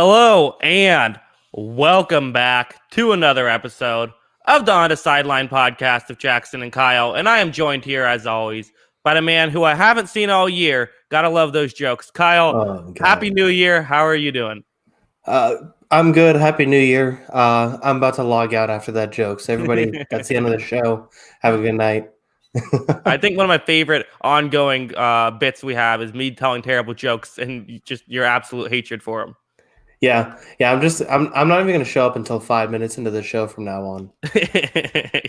Hello and welcome back to another episode of the On the Sideline podcast of Jackson and Kyle. And I am joined here, as always, by the man who I haven't seen all year. Gotta love those jokes. Kyle, Happy New Year. How are you doing? I'm good. Happy New Year. I'm about to log out after that joke. So everybody, that's the end of the show. Have a good night. I think one of my favorite ongoing bits we have is me telling terrible jokes and just your absolute hatred for them. Yeah. I'm not even going to show up until 5 minutes into the show from now on.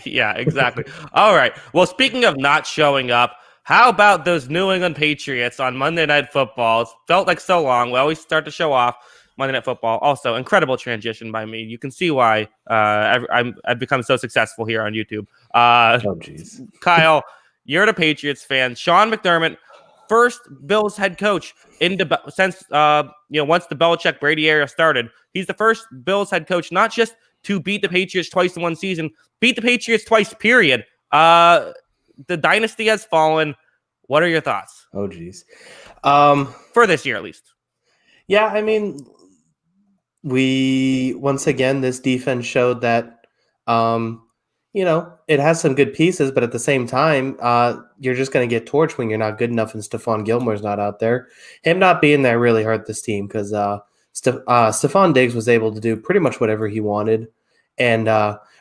Yeah, exactly. All right. Well, speaking of not showing up, how about those New England Patriots on Monday Night Football? It felt like so long. We always start to show off Monday Night Football. Also, incredible transition by me. You can see why I've become so successful here on YouTube. Oh, jeez. Kyle, you're the Patriots fan. Sean McDermott, first Bills head coach since once the Belichick Brady era started. He's the first Bills head coach not just to beat the Patriots twice in one season, beat the Patriots twice. Period. The dynasty has fallen. What are your thoughts? Oh, geez. For this year, at least. Yeah, I mean, once again, this defense showed that, it has some good pieces, but at the same time, you're just going to get torched when you're not good enough and Stephon Gilmore's not out there. Him not being there really hurt this team because Stephon Diggs was able to do pretty much whatever he wanted. And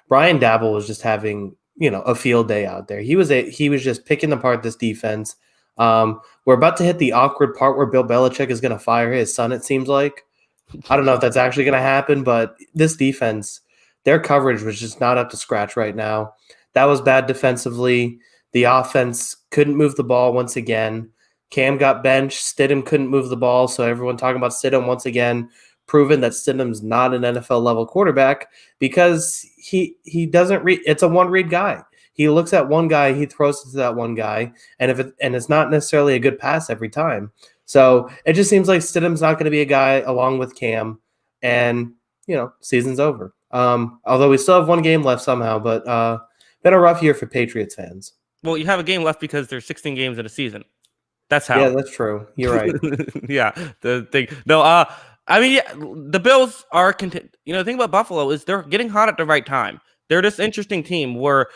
Brian Dabble was just having, a field day out there. He was just picking apart this defense. We're about to hit the awkward part where Bill Belichick is going to fire his son, it seems like. I don't know if that's actually going to happen, but this defense, their coverage was just not up to scratch right now. That was bad defensively. The offense couldn't move the ball once again. Cam got benched. Stidham couldn't move the ball, so everyone talking about Stidham once again, proving that Stidham's not an NFL-level quarterback because he doesn't read. It's a one-read guy. He looks at one guy, he throws it to that one guy, and it's not necessarily a good pass every time. So it just seems like Stidham's not going to be a guy along with Cam, and season's over. Although we still have one game left somehow, but been a rough year for Patriots fans. Well, you have a game left because there's 16 games in a season. That's how. Yeah, that's true. You're right. Yeah, the thing. No, I mean, yeah, the Bills are. The thing about Buffalo is they're getting hot at the right time. They're this interesting team where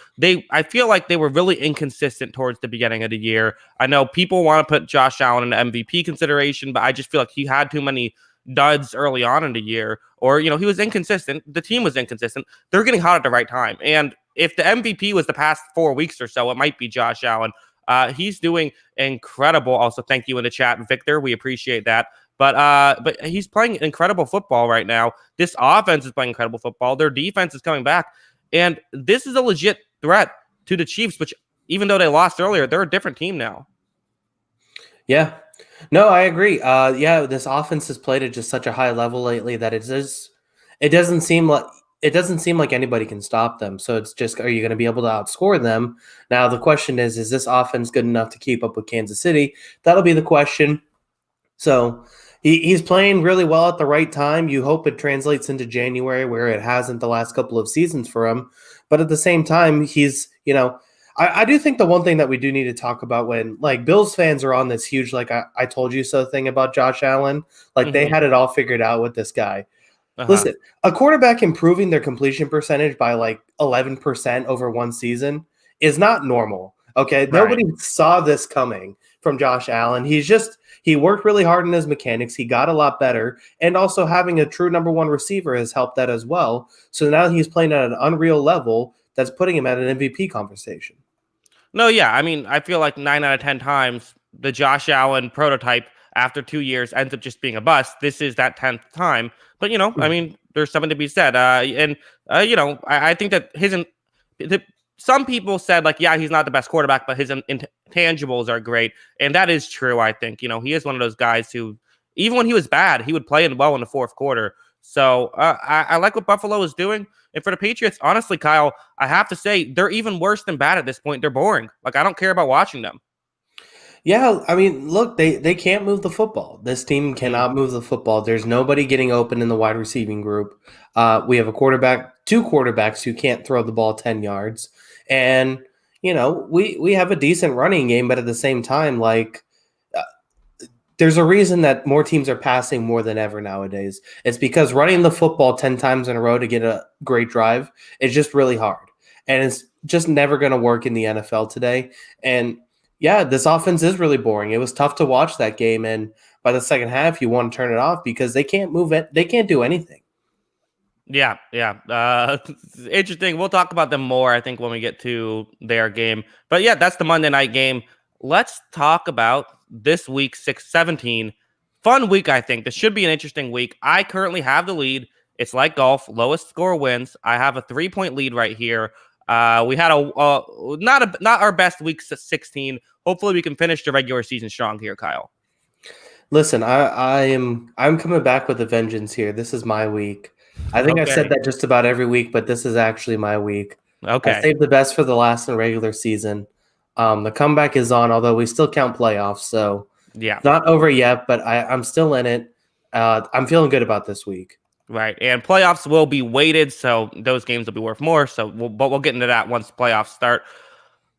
I feel like they were really inconsistent towards the beginning of the year. I know people want to put Josh Allen in the MVP consideration, but I just feel like he had too many duds early on in the year, or he was inconsistent. The team was inconsistent. They're getting hot at the right time, and if the MVP was the past 4 weeks or so, it might be Josh Allen. He's doing incredible. Also, thank you in the chat, Victor. We appreciate that. But he's playing incredible football right now. This offense is playing incredible football. Their defense is coming back. And this is a legit threat to the Chiefs, which even though they lost earlier, they're a different team now. Yeah. No, I agree. This offense has played at just such a high level lately that it doesn't seem like anybody can stop them. So it's just, are you going to be able to outscore them? Now, the question is this offense good enough to keep up with Kansas City? That'll be the question. So he's playing really well at the right time. You hope it translates into January where it hasn't the last couple of seasons for him. But at the same time, he's, I do think the one thing that we do need to talk about when Bills fans are on this huge, I told you so thing about Josh Allen, they had it all figured out with this guy. Listen, a quarterback improving their completion percentage by 11% over one season is not normal. Okay. Right. Nobody saw this coming from Josh Allen. He worked really hard in his mechanics. He got a lot better. And also having a true number one receiver has helped that as well. So now he's playing at an unreal level that's putting him at an MVP conversation. No, yeah. I mean, I feel like 9 out of 10 times the Josh Allen prototype after 2 years ends up just being a bust. This is that 10th time. But, I mean, there's something to be said. I think that some people said, he's not the best quarterback, but his intangibles are great. And that is true, I think. He is one of those guys who, even when he was bad, he would play well in the fourth quarter. So I like what Buffalo is doing. And for the Patriots, honestly, Kyle, I have to say, they're even worse than bad at this point. They're boring. I don't care about watching them. Yeah, I mean, look, they can't move the football. This team cannot move the football. There's nobody getting open in the wide receiving group. We have two quarterbacks who can't throw the ball 10 yards. And, we have a decent running game, but at the same time, there's a reason that more teams are passing more than ever nowadays. It's because running the football 10 times in a row to get a great drive is just really hard. And it's just never going to work in the NFL today. And yeah, this offense is really boring. It was tough to watch that game. And by the second half, you want to turn it off because they can't move it. They can't do anything. Yeah, yeah. Interesting. We'll talk about them more, I think, when we get to their game. But yeah, that's the Monday night game. Let's talk about this week, 6-17. Fun week, I think. This should be an interesting week. I currently have the lead. It's like golf. Lowest score wins. I have a 3-point lead right here. We had not our best week 16. Hopefully we can finish the regular season strong here, Kyle. Listen, I'm coming back with a vengeance here. This is my week. I think I've said that just about every week, but this is actually my week. Okay. I saved the best for the last in regular season. The comeback is on, although we still count playoffs, so yeah, not over yet, but I'm still in it. I'm feeling good about this week. Right, and playoffs will be weighted, so those games will be worth more. But we'll get into that once playoffs start.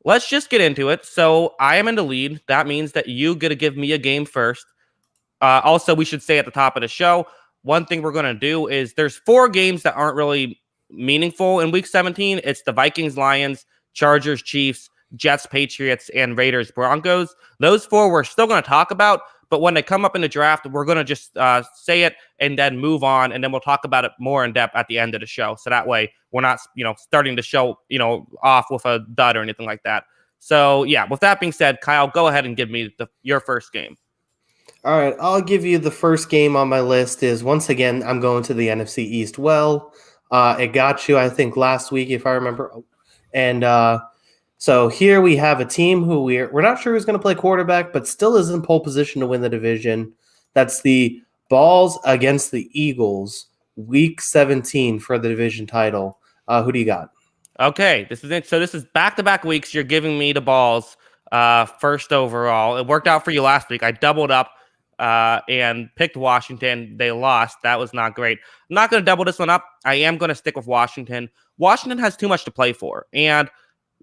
Let's just get into it. So I am in the lead. That means that you get to give me a game first. Also, we should say at the top of the show, one thing we're going to do is there's 4 games that aren't really meaningful in week 17. It's the Vikings, Lions, Chargers, Chiefs, Jets, Patriots, and Raiders, Broncos. Those 4 we're still going to talk about, but when they come up in the draft, we're going to just say it and then move on, and then we'll talk about it more in depth at the end of the show. So that way we're not, starting the show, off with a dud or anything like that. So yeah, with that being said, Kyle, go ahead and give me your first game. All right, I'll give you the first game on my list is, once again, I'm going to the NFC East. Well, it got you, I think, last week, if I remember. And so here we have a team who we're not sure who's going to play quarterback, but still is in pole position to win the division. That's the Balls against the Eagles, week 17 for the division title. Who do you got? Okay, this is it. So this is back-to-back weeks. You're giving me the Balls first overall. It worked out for you last week. I doubled up and picked Washington. They lost. That was not great. I'm not going to double this one up. I am going to stick with Washington. Washington has too much to play for. And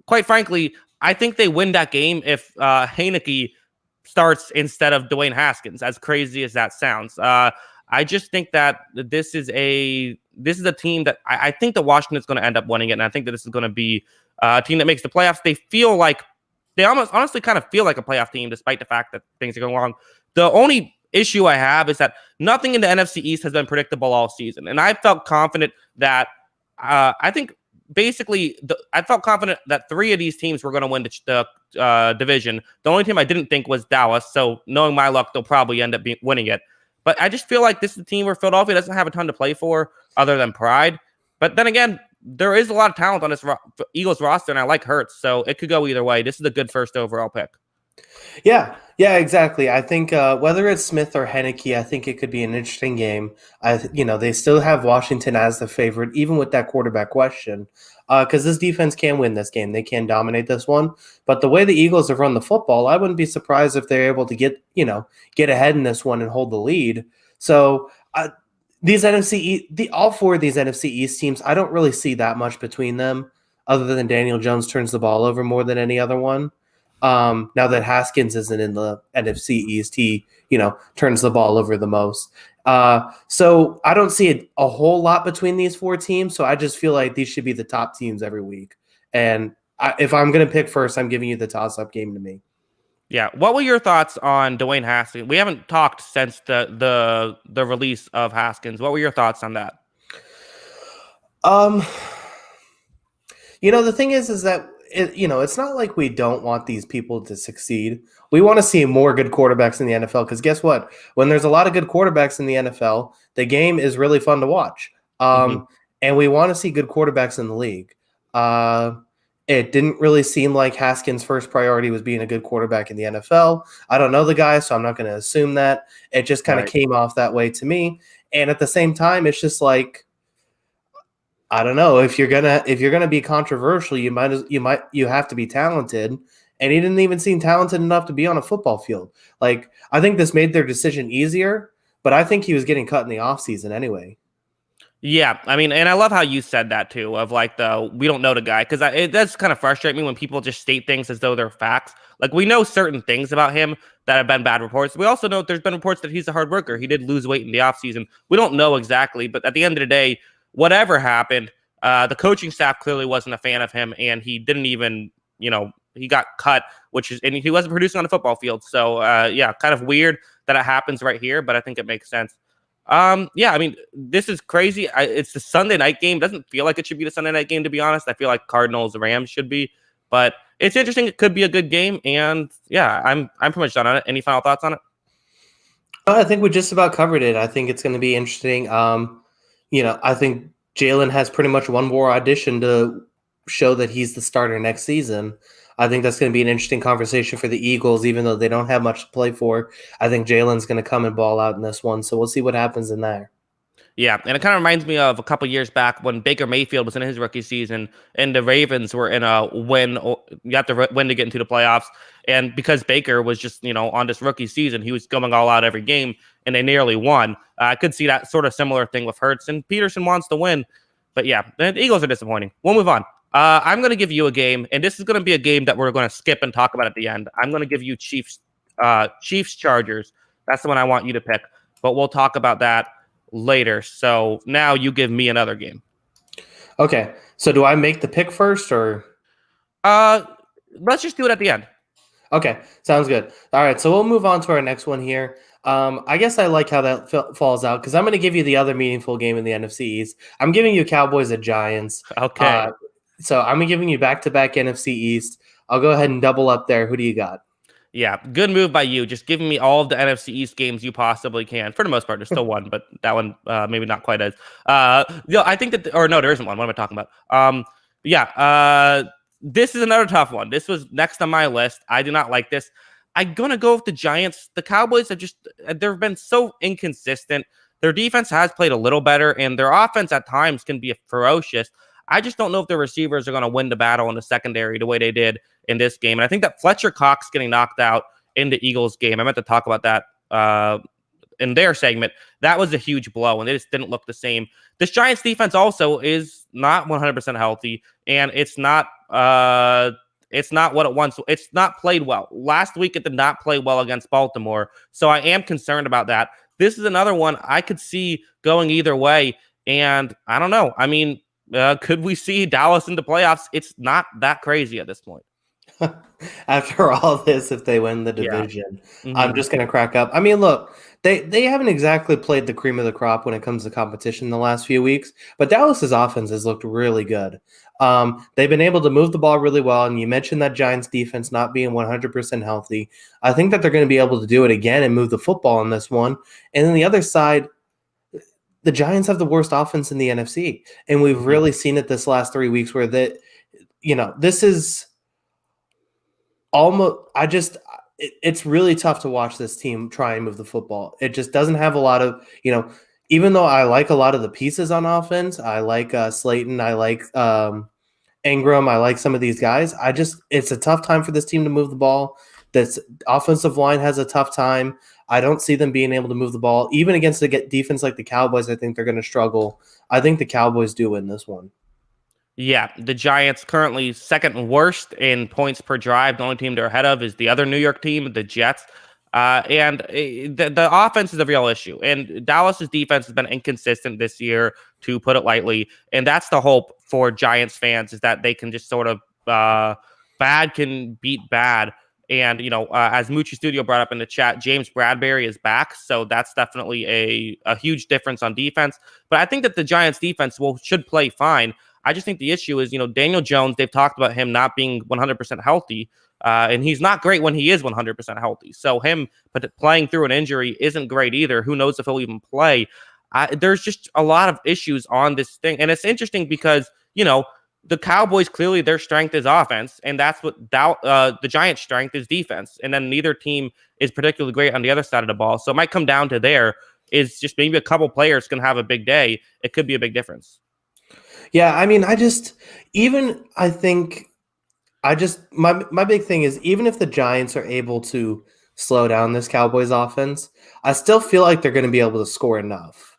quite frankly, I think they win that game if Heineke starts instead of Dwayne Haskins, as crazy as that sounds. I just think that this is a team that I think that Washington's going to end up winning it. And I think that this is going to be a team that makes the playoffs. They almost honestly kind of feel like a playoff team, despite the fact that things are going wrong. The only issue I have is that nothing in the NFC East has been predictable all season. And I felt confident that I felt confident that 3 of these teams were going to win the division. The only team I didn't think was Dallas. So knowing my luck, they'll probably end up winning it. But I just feel like this is a team where Philadelphia doesn't have a ton to play for other than pride. But then again, there is a lot of talent on this Eagles roster, and I like Hurts. So it could go either way. This is a good first overall pick. Yeah, exactly. I think whether it's Smith or Heineke, I think it could be an interesting game. They still have Washington as the favorite, even with that quarterback question, because this defense can win this game. They can dominate this one. But the way the Eagles have run the football, I wouldn't be surprised if they're able to get ahead in this one and hold the lead. So these all 4 of these NFC East teams, I don't really see that much between them, other than Daniel Jones turns the ball over more than any other one. Now that Haskins isn't in the NFC East, he, turns the ball over the most. So I don't see a whole lot between these 4 teams. So I just feel like these should be the top teams every week. And if I'm going to pick first, I'm giving you the toss-up game to me. Yeah. What were your thoughts on Dwayne Haskins? We haven't talked since the release of Haskins. What were your thoughts on that? The thing is that it's not like we don't want these people to succeed. We want to see more good quarterbacks in the NFL, because guess what? When there's a lot of good quarterbacks in the NFL, the game is really fun to watch. And we want to see good quarterbacks in the league. It didn't really seem like Haskins' first priority was being a good quarterback in the NFL. I don't know the guy, so I'm not going to assume that. It just kind of came off that way to me. And at the same time, it's just like, I don't know, if you're gonna be controversial, you have to be talented, and he didn't even seem talented enough to be on a football field. Like, I think this made their decision easier, but I think he was getting cut in the offseason anyway. Yeah, I mean, and I love how you said that too, of like we don't know the guy, because it does kind of frustrate me when people just state things as though they're facts. Like we know certain things about him that have been bad reports. We also know there's been reports that he's a hard worker. He did lose weight in the offseason. We don't know exactly, but at the end of the day, whatever happened, the coaching staff clearly wasn't a fan of him, and he didn't even, he got cut, and he wasn't producing on the football field. So yeah, kind of weird that it happens right here, but I think it makes sense. Yeah, I mean, this is crazy. It's the Sunday night game. Doesn't feel like it should be the Sunday night game, to be honest. I feel like Cardinals Rams should be, but it's interesting. It could be a good game, and yeah, I'm pretty much done on it. Any final thoughts on it? I think we just about covered it. I think it's going to be interesting. I think Jalen has pretty much one more audition to show that he's the starter next season. I think that's going to be an interesting conversation for the Eagles, even though they don't have much to play for. I think Jalen's going to come and ball out in this one, so we'll see what happens in there. Yeah, and it kind of reminds me of a couple years back when Baker Mayfield was in his rookie season and the Ravens were in a win. You have to win to get into the playoffs. And because Baker was just, on this rookie season, he was going all out every game and they nearly won. I could see that sort of similar thing with Hurts, and Peterson wants to win. But yeah, the Eagles are disappointing. We'll move on. I'm going to give you a game, and this is going to be a game that we're going to skip and talk about at the end. I'm going to give you Chiefs Chargers. That's the one I want you to pick, but we'll talk about that later. So now you give me another game. Okay. So do I make the pick first or? Let's just do it at the end. Okay. Sounds good. All right. So we'll move on to our next one here. I guess I like how that falls out because I'm going to give you the other meaningful game in the NFC East. I'm giving you Cowboys at Giants. Okay. So I'm giving you back-to-back NFC East. I'll go ahead and double up there. Who do you got? Yeah, good move by you. Just giving me all of the NFC East games you possibly can. For the most part, there's still one, but that one maybe not quite as. I think that, or no, there isn't one. What am I talking about? This is another tough one. This was next on my list. I do not like this. I'm gonna go with the Giants. The Cowboys they've been so inconsistent. Their defense has played a little better, and their offense at times can be ferocious. I just don't know if the receivers are going to win the battle in the secondary the way they did in this game. And I think that Fletcher Cox getting knocked out in the Eagles game, I meant to talk about that in their segment. That was a huge blow, and they just didn't look the same. This Giants defense also is not 100% healthy, and it's not what it once. It's not played well. Last week, it did not play well against Baltimore, so I am concerned about that. This is another one I could see going either way, and I don't know. I mean, could we see Dallas in the playoffs? It's not that crazy at this point. After all this, if they win the division, yeah. I'm just going to crack up. I mean, look, they haven't exactly played the cream of the crop when it comes to competition in the last few weeks, but Dallas's offense has looked really good. They've been able to move the ball really well, and you mentioned that Giants defense not being 100% healthy. I think that they're going to be able to do it again and move the football on this one. And then the other side, the Giants have the worst offense in the NFC, and we've really seen it this last 3 weeks where this is almost it's really tough to watch this team try and move the football. It just doesn't have a lot of, even though I like a lot of the pieces on offense, I like Slayton, I like Ingram, I like some of these guys. It's a tough time for this team to move the ball. This offensive line has a tough time. I don't see them being able to move the ball. Even against a defense like the Cowboys, I think they're going to struggle. I think the Cowboys do win this one. Yeah, the Giants currently second worst in points per drive. The only team they're ahead of is the other New York team, the Jets. The offense is a real issue. And Dallas's defense has been inconsistent this year, to put it lightly. And that's the hope for Giants fans, is that they can just sort of bad can beat bad. And, as Moochie Studio brought up in the chat, James Bradbury is back. So that's definitely a huge difference on defense. But I think that the Giants defense should play fine. I just think the issue is, Daniel Jones, they've talked about him not being 100% healthy. And he's not great when he is 100% healthy. So him playing through an injury isn't great either. Who knows if he'll even play? There's just a lot of issues on this thing. And it's interesting because, the Cowboys, clearly their strength is offense, and that's what the Giants' strength is defense. And then neither team is particularly great on the other side of the ball. So it might come down to there is just maybe a couple players can have a big day. It could be a big difference. Yeah, I mean, my big thing is, even if the Giants are able to slow down this Cowboys offense, I still feel like they're going to be able to score enough.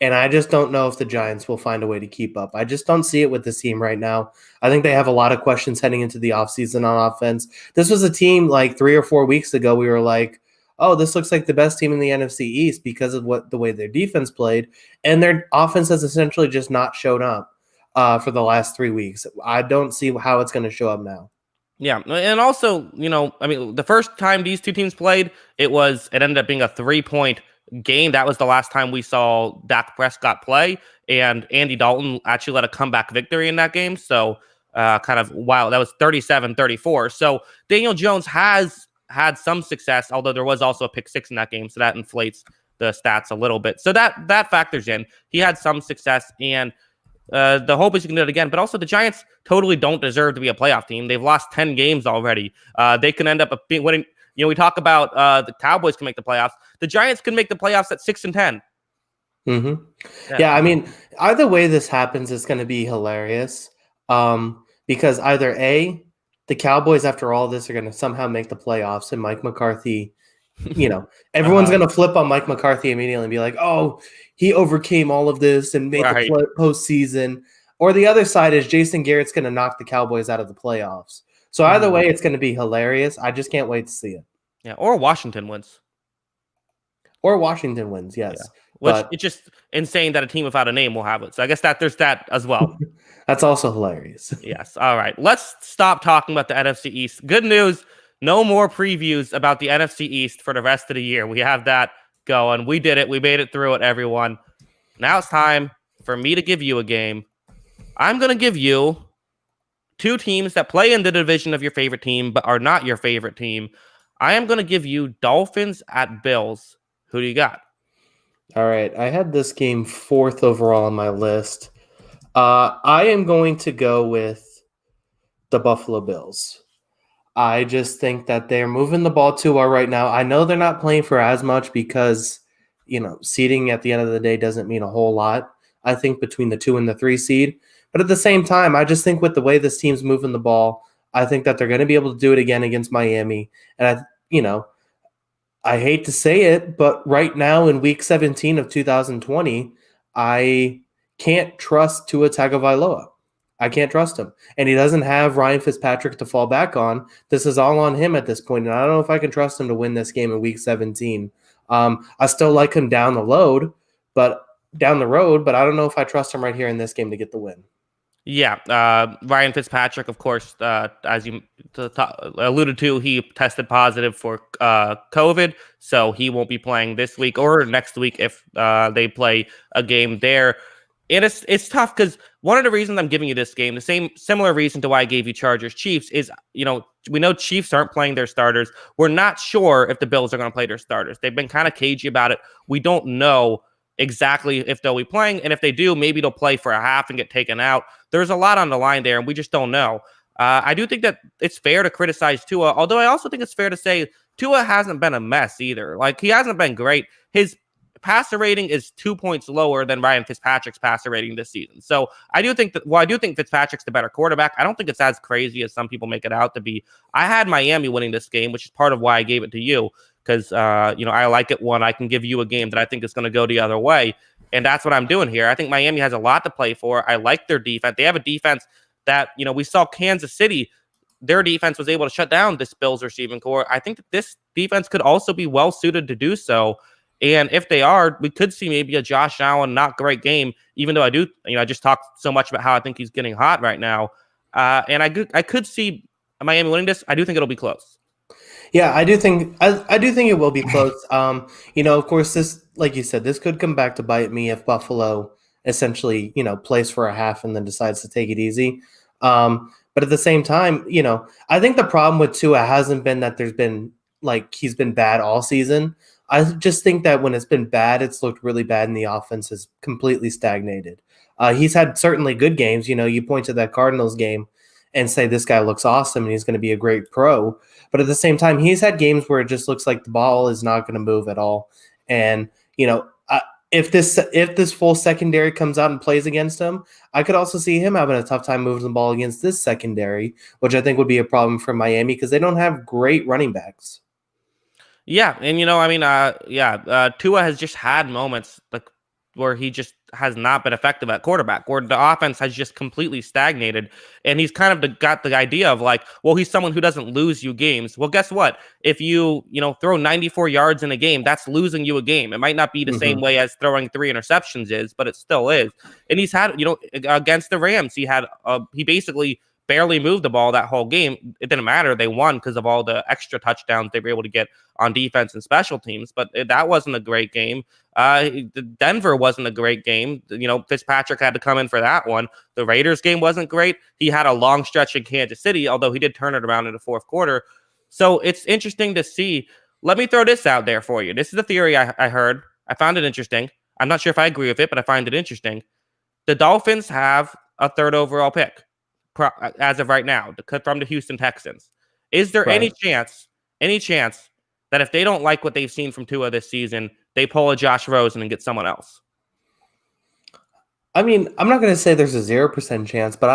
And I just don't know if the Giants will find a way to keep up. I just don't see it with this team right now. I think they have a lot of questions heading into the offseason on offense. This was a team like 3 or 4 weeks ago. We were like, oh, this looks like the best team in the NFC East because of the way their defense played. And their offense has essentially just not shown up for the last 3 weeks. I don't see how it's going to show up now. Yeah, and also, I mean, the first time these two teams played, it ended up being a 3-point game. That was the last time we saw Dak Prescott play, and Andy Dalton actually led a comeback victory in that game. So, kind of wow, that was 37-34. So Daniel Jones has had some success, although there was also a pick six in that game, so that inflates the stats a little bit. So that factors in. He had some success, and the hope is you can do it again, but also the Giants totally don't deserve to be a playoff team. They've lost 10 games already. They can end up winning. We talk about the Cowboys can make the playoffs. The Giants can make the playoffs at 6-10. Mm-hmm. Yeah, I mean, either way this happens, it's going to be hilarious. Because either A, the Cowboys after all this are going to somehow make the playoffs, and Mike McCarthy, everyone's going to flip on Mike McCarthy immediately and be like, oh, he overcame all of this and made the postseason. Or the other side is Jason Garrett's going to knock the Cowboys out of the playoffs. So either way, it's going to be hilarious. I just can't wait to see it. Yeah, or Washington wins. Or Washington wins, yes. Yeah. Which it's just insane that a team without a name will have it. So I guess there's that as well. That's also hilarious. Yes. All right. Let's stop talking about the NFC East. Good news. No more previews about the NFC East for the rest of the year. We have that going. We did it. We made it through it, everyone. Now it's time for me to give you a game. I'm going to give you two teams that play in the division of your favorite team but are not your favorite team. I am going to give you Dolphins at Bills. Who do you got? All right. I had this game 4th overall on my list. I am going to go with the Buffalo Bills. I just think that they're moving the ball too well right now. I know they're not playing for as much because, seeding at the end of the day doesn't mean a whole lot, I think, between the 2 and the 3 seed. But at the same time, I just think with the way this team's moving the ball, I think that they're going to be able to do it again against Miami. And, I hate to say it, but right now in week 17 of 2020, I can't trust Tua Tagovailoa. I can't trust him. And he doesn't have Ryan Fitzpatrick to fall back on. This is all on him at this point, and I don't know if I can trust him to win this game in week 17. I still like him down the road, but I don't know if I trust him right here in this game to get the win. Yeah, Ryan Fitzpatrick, of course, as you alluded to, he tested positive for COVID, so he won't be playing this week or next week if they play a game there. And it's tough because one of the reasons I'm giving you this game, similar reason to why I gave you Chargers Chiefs, is we know Chiefs aren't playing their starters. We're not sure if the Bills are going to play their starters. They've been kind of cagey about it. We don't know exactly if they'll be playing, and if they do, maybe they'll play for a half and get taken out. There's a lot on the line there, and we just don't know. I do think that it's fair to criticize Tua, although I also think it's fair to say Tua hasn't been a mess either. Like, he hasn't been great. His passer rating is 2 points lower than Ryan Fitzpatrick's passer rating this season. So I do think Fitzpatrick's the better quarterback. I don't think it's as crazy as some people make it out to be. I had Miami winning this game, which is part of why I gave it to you. Because, I like it when I can give you a game that I think is going to go the other way. And that's what I'm doing here. I think Miami has a lot to play for. I like their defense. They have a defense that, we saw Kansas City. Their defense was able to shut down this Bills receiving core. I think that this defense could also be well suited to do so. And if they are, we could see maybe a Josh Allen not great game, even though I just talked so much about how I think he's getting hot right now. And I could see Miami winning this. I do think it'll be close. Yeah, I do think it will be close. Of course, this, like you said, this could come back to bite me if Buffalo essentially, plays for a half and then decides to take it easy. But at the same time, I think the problem with Tua hasn't been that he's been bad all season. I just think that when it's been bad, it's looked really bad and the offense has completely stagnated. He's had certainly good games. You point to that Cardinals game and say this guy looks awesome and he's going to be a great pro. But at the same time, he's had games where it just looks like the ball is not going to move at all. And, if this full secondary comes out and plays against him, I could also see him having a tough time moving the ball against this secondary, which I think would be a problem for Miami because they don't have great running backs. Yeah, and Tua has just had moments like where he just has not been effective at quarterback, where the offense has just completely stagnated. And he's kind of got the idea of like, well, he's someone who doesn't lose you games. Well, guess what? If you throw 94 yards in a game, that's losing you a game. It might not be the same way as throwing 3 interceptions is, but it still is. And he's had, against the Rams, he basically barely moved the ball that whole game. It didn't matter. They won because of all the extra touchdowns they were able to get on defense and special teams, but that wasn't a great game. Denver wasn't a great game. Fitzpatrick had to come in for that one. The Raiders game wasn't great. He had a long stretch in Kansas City, although he did turn it around in the fourth quarter. So it's interesting to see. Let me throw this out there for you. This is a theory I heard. I found it interesting. I'm not sure if I agree with it, but I find it interesting. The Dolphins have a 3rd overall pick as of right now from the Houston Texans. Is there any chance that if they don't like what they've seen from Tua this season, they pull a Josh Rosen and get someone else? I mean, I'm not going to say there's a 0% chance, but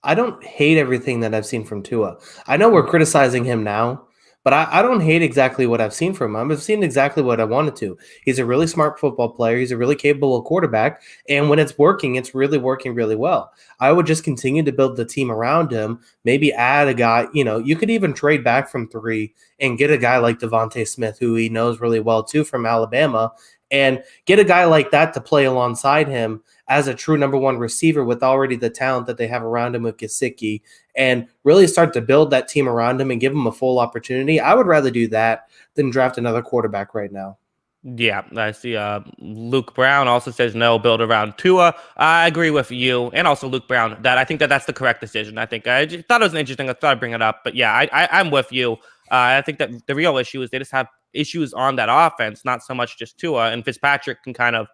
I don't hate everything that I've seen from Tua. I know we're criticizing him now, but I don't hate exactly what I've seen from him. I've seen exactly what I wanted to. He's a really smart football player. He's a really capable quarterback. And when it's working, it's really working really well. I would just continue to build the team around him, maybe add a guy. You could even trade back from 3 and get a guy like Devontae Smith, who he knows really well too from Alabama, and get a guy like that to play alongside him as a true number 1 receiver with already the talent that they have around him with Gesicki, and really start to build that team around him and give him a full opportunity. I would rather do that than draft another quarterback right now. Yeah, I see. Luke Brown also says no, build around Tua. I agree with you, and also Luke Brown, that I think that's the correct decision. I think I just thought it was interesting. I thought I'd bring it up, but yeah, I'm with you. I think that the real issue is they just have issues on that offense, not so much just Tua, and Fitzpatrick can kind of,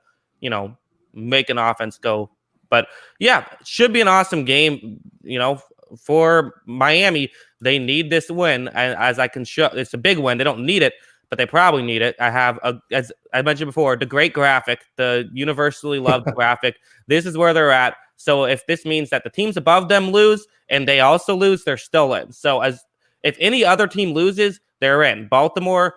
make an offense go. But yeah, should be an awesome game, for Miami. They need this win, and as I can show, it's a big win. They don't need it, but they probably need it. I have, as I mentioned before, the great graphic, the universally loved graphic. This is where they're at. So if this means that the teams above them lose and they also lose, they're still in. So if any other team loses, they're in. Baltimore,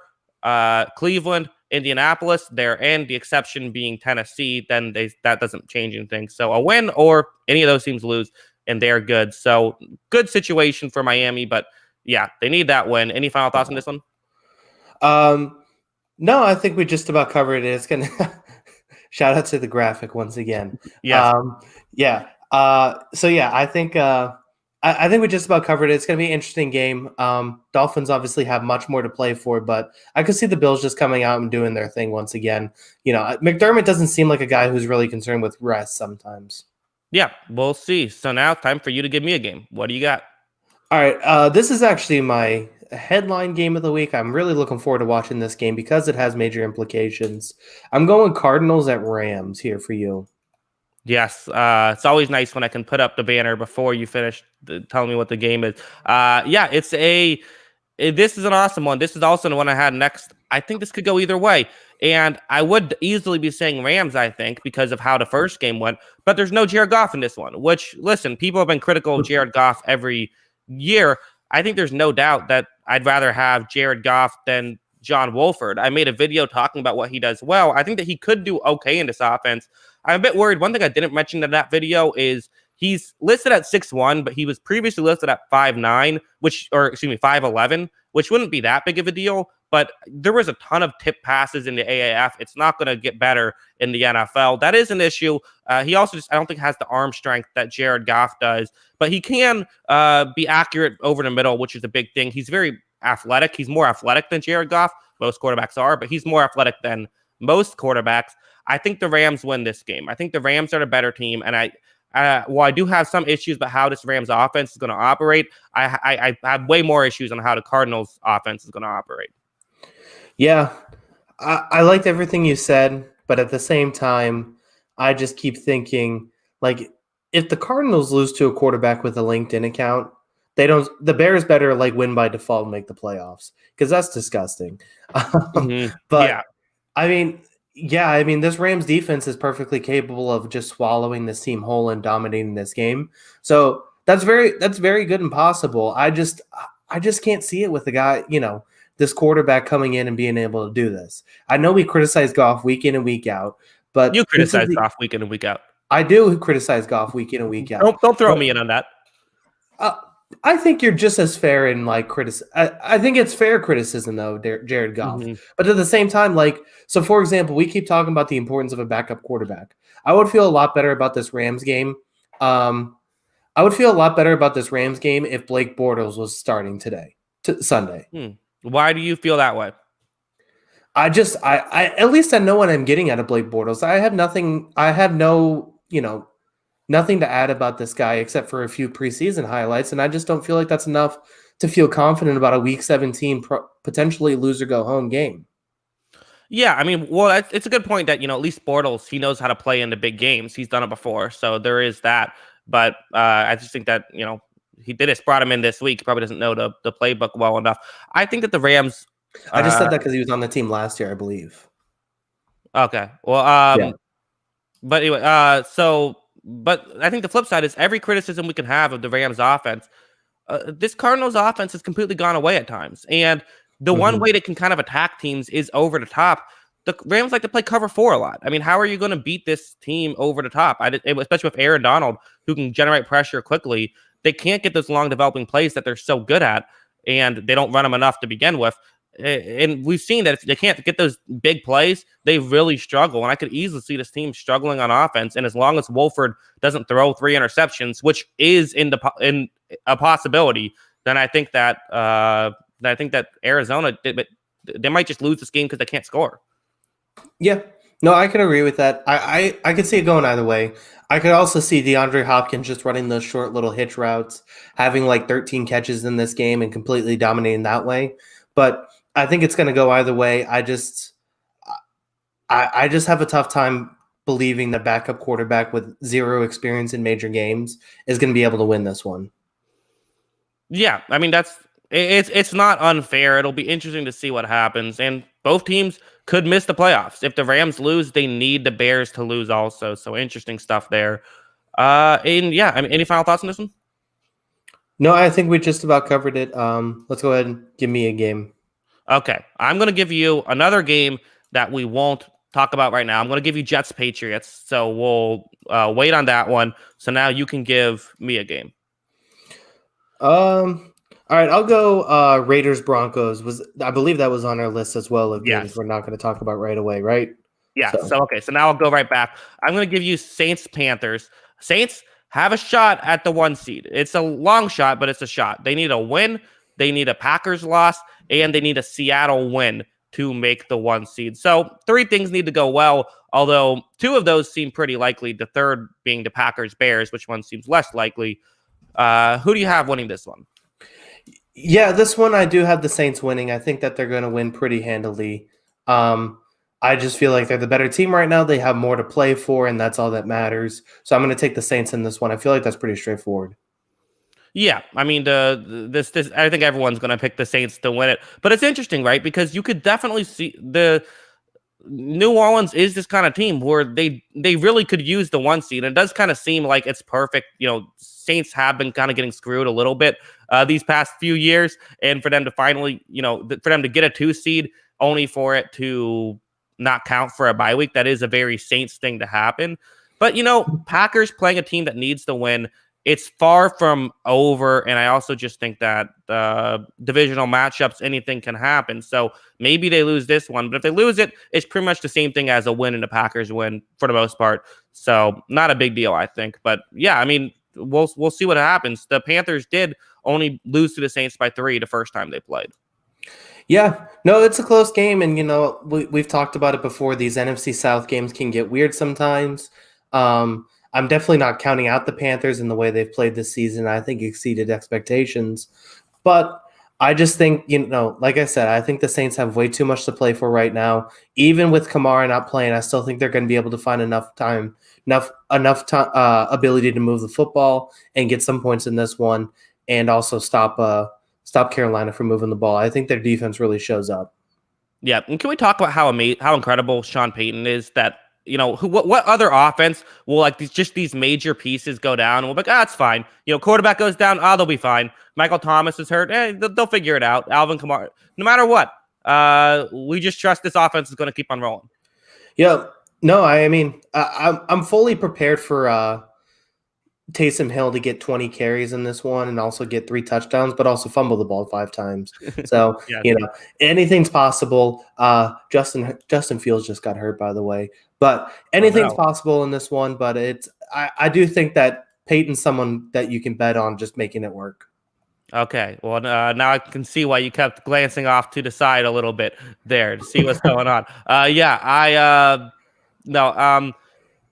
Cleveland, Indianapolis, they're in. The exception being Tennessee, then that doesn't change anything. So a win or any of those teams lose, and they're good. So good situation for Miami, but yeah, they need that win. Any final thoughts on this one? No, I think we just about covered it. It's gonna shout out to the graphic once again. Yes. So yeah, I think we just about covered it. It's gonna be an interesting game. Dolphins obviously have much more to play for, but I could see the Bills just coming out and doing their thing once again. McDermott doesn't seem like a guy who's really concerned with rest sometimes. Yeah, we'll see. So now it's time for you to give me a game. What do you got? All right. This is actually my headline game of the week. I'm really looking forward to watching this game because it has major implications. I'm going Cardinals at Rams here for you. Yes, it's always nice when I can put up the banner before you finish telling me what the game is. This is an awesome one. This is also the one I had next. I think this could go either way. And I would easily be saying Rams, I think, because of how the first game went. But there's no Jared Goff in this one, which, listen, people have been critical of Jared Goff every year. I think there's no doubt that I'd rather have Jared Goff than John Wolford. I made a video talking about what he does well. I think that he could do okay in this offense. I'm a bit worried. One thing I didn't mention in that video is he's listed at 6'1", but he was previously listed at 5'9", 5'11", which wouldn't be that big of a deal. But there was a ton of tip passes in the AAF. It's not going to get better in the NFL. That is an issue. He also I don't think has the arm strength that Jared Goff does, but he can be accurate over the middle, which is a big thing. He's very athletic. He's more athletic than Jared Goff. Most quarterbacks are, but he's more athletic than most quarterbacks. I think the Rams win this game. I think the Rams are the better team, and while I do have some issues about how this Rams offense is going to operate, I have way more issues on how the Cardinals offense is going to operate. Yeah, I liked everything you said, but at the same time, I just keep thinking, like, if the Cardinals lose to a quarterback with a LinkedIn account, the Bears better win by default and make the playoffs, because that's disgusting. But yeah. I mean, this Rams defense is perfectly capable of just swallowing this team whole and dominating this game. So that's very good and possible. I just can't see it with the guy, this quarterback coming in and being able to do this. I know we criticize Goff week in and week out, You But this is criticize the Goff week in and week out. I do criticize Goff week in and week out. Don't throw But me in on that. uh, I think you're just as fair in like I think it's fair criticism though, Jared Goff. Mm-hmm. But at the same time, like so, for example, we keep talking about the importance of a backup quarterback. I would feel a lot better about this Rams game. I would feel a lot better about this Rams game if Blake Bortles was starting today, Sunday. Why do you feel that way? I at least I know what I'm getting out of Blake Bortles. I have nothing. I have no, nothing to add about this guy except for a few preseason highlights, and I just don't feel like that's enough to feel confident about a Week 17 potentially lose or go home game. Yeah, I mean, well, it's a good point that at least Bortles, he knows how to play in the big games. He's done it before, so there is that. But I just think that they just brought him in this week. He probably doesn't know the playbook well enough. I think that the Rams. I just said that because he was on the team last year, I believe. Okay, well, Yeah. but anyway, but I think the flip side is every criticism we can have of the Rams offense. This Cardinals offense has completely gone away at times, and the one way they can kind of attack teams is over the top. The Rams like to play cover 4 a lot. I mean, how are you going to beat this team over the top? Especially with Aaron Donald, who can generate pressure quickly. They can't get those long developing plays that they're so good at, and they don't run them enough to begin with. And we've seen that if they can't get those big plays, they really struggle. And I could easily see this team struggling on offense. And as long as Wolford doesn't throw 3 interceptions, which is in a possibility, then I think that Arizona they might just lose this game because they can't score. Yeah, no, I can agree with that. I could see it going either way. I could also see DeAndre Hopkins just running those short little hitch routes, having like 13 catches in this game and completely dominating that way. But I think it's going to go either way. I just have a tough time believing the backup quarterback with 0 experience in major games is going to be able to win this one. Yeah, I mean it's not unfair. It'll be interesting to see what happens, and both teams could miss the playoffs. If the Rams lose, they need the Bears to lose also. So interesting stuff there. And yeah, I mean, any final thoughts on this one? No, I think we just about covered it. Let's go ahead and give me a game. Okay, I'm going to give you another game that we won't talk about right now. I'm going to give you Jets Patriots. So we'll wait on that one. So now you can give me a game. All right, I'll go Raiders Broncos. I believe that was on our list as well of games we're not going to talk about right away, right? Yeah. So now I'll go right back. I'm going to give you Saints Panthers. Saints have a shot at the 1 seed. It's a long shot, but it's a shot. They need a win. They need a Packers loss, and they need a Seattle win to make the 1 seed. So 3 things need to go well, although 2 of those seem pretty likely. The third being the Packers Bears, which one seems less likely. Who do you have winning this one? Yeah, this one I do have the Saints winning. I think that they're going to win pretty handily. I just feel like they're the better team right now. They have more to play for, and that's all that matters. So I'm going to take the Saints in this one. I feel like that's pretty straightforward. Yeah, I mean, this I think everyone's going to pick the Saints to win it. But it's interesting, right? Because you could definitely see the New Orleans is this kind of team where they really could use the 1 seed. And it does kind of seem like it's perfect. Saints have been kind of getting screwed a little bit these past few years, and for them to finally, for them to get a 2 seed, only for it to not count for a bye week, that is a very Saints thing to happen. But Packers playing a team that needs to win. It's far from over, and I also just think that divisional matchups, anything can happen. So maybe they lose this one, but if they lose it, it's pretty much the same thing as a win and the Packers win for the most part. So not a big deal, I think. But yeah, I mean, we'll see what happens. The Panthers did only lose to the Saints by 3 the first time they played. Yeah, no, it's a close game, and we've talked about it before. These NFC South games can get weird sometimes. I'm definitely not counting out the Panthers in the way they've played this season. I think exceeded expectations. But I just think, like I said, I think the Saints have way too much to play for right now. Even with Kamara not playing, I still think they're going to be able to find enough time, enough ability to move the football and get some points in this one, and also stop Carolina from moving the ball. I think their defense really shows up. Yeah, and can we talk about how incredible Sean Payton is? That what other offense will these major pieces go down and we'll be like, it's fine. Quarterback goes down, they'll be fine. Michael Thomas is hurt, they'll figure it out. Alvin Kamara, no matter what, we just trust this offense is going to keep on rolling. Yeah, No, I mean, I'm fully prepared for Taysom Hill to get 20 carries in this one and also get 3 touchdowns, but also fumble the ball 5 times. So, Yes. anything's possible. Justin Fields just got hurt, by the way, but Oh anything's no. possible in this one. But I do think that Peyton's someone that you can bet on just making it work. Okay. Well, now I can see why you kept glancing off to the side a little bit there to see what's going on. Yeah. No.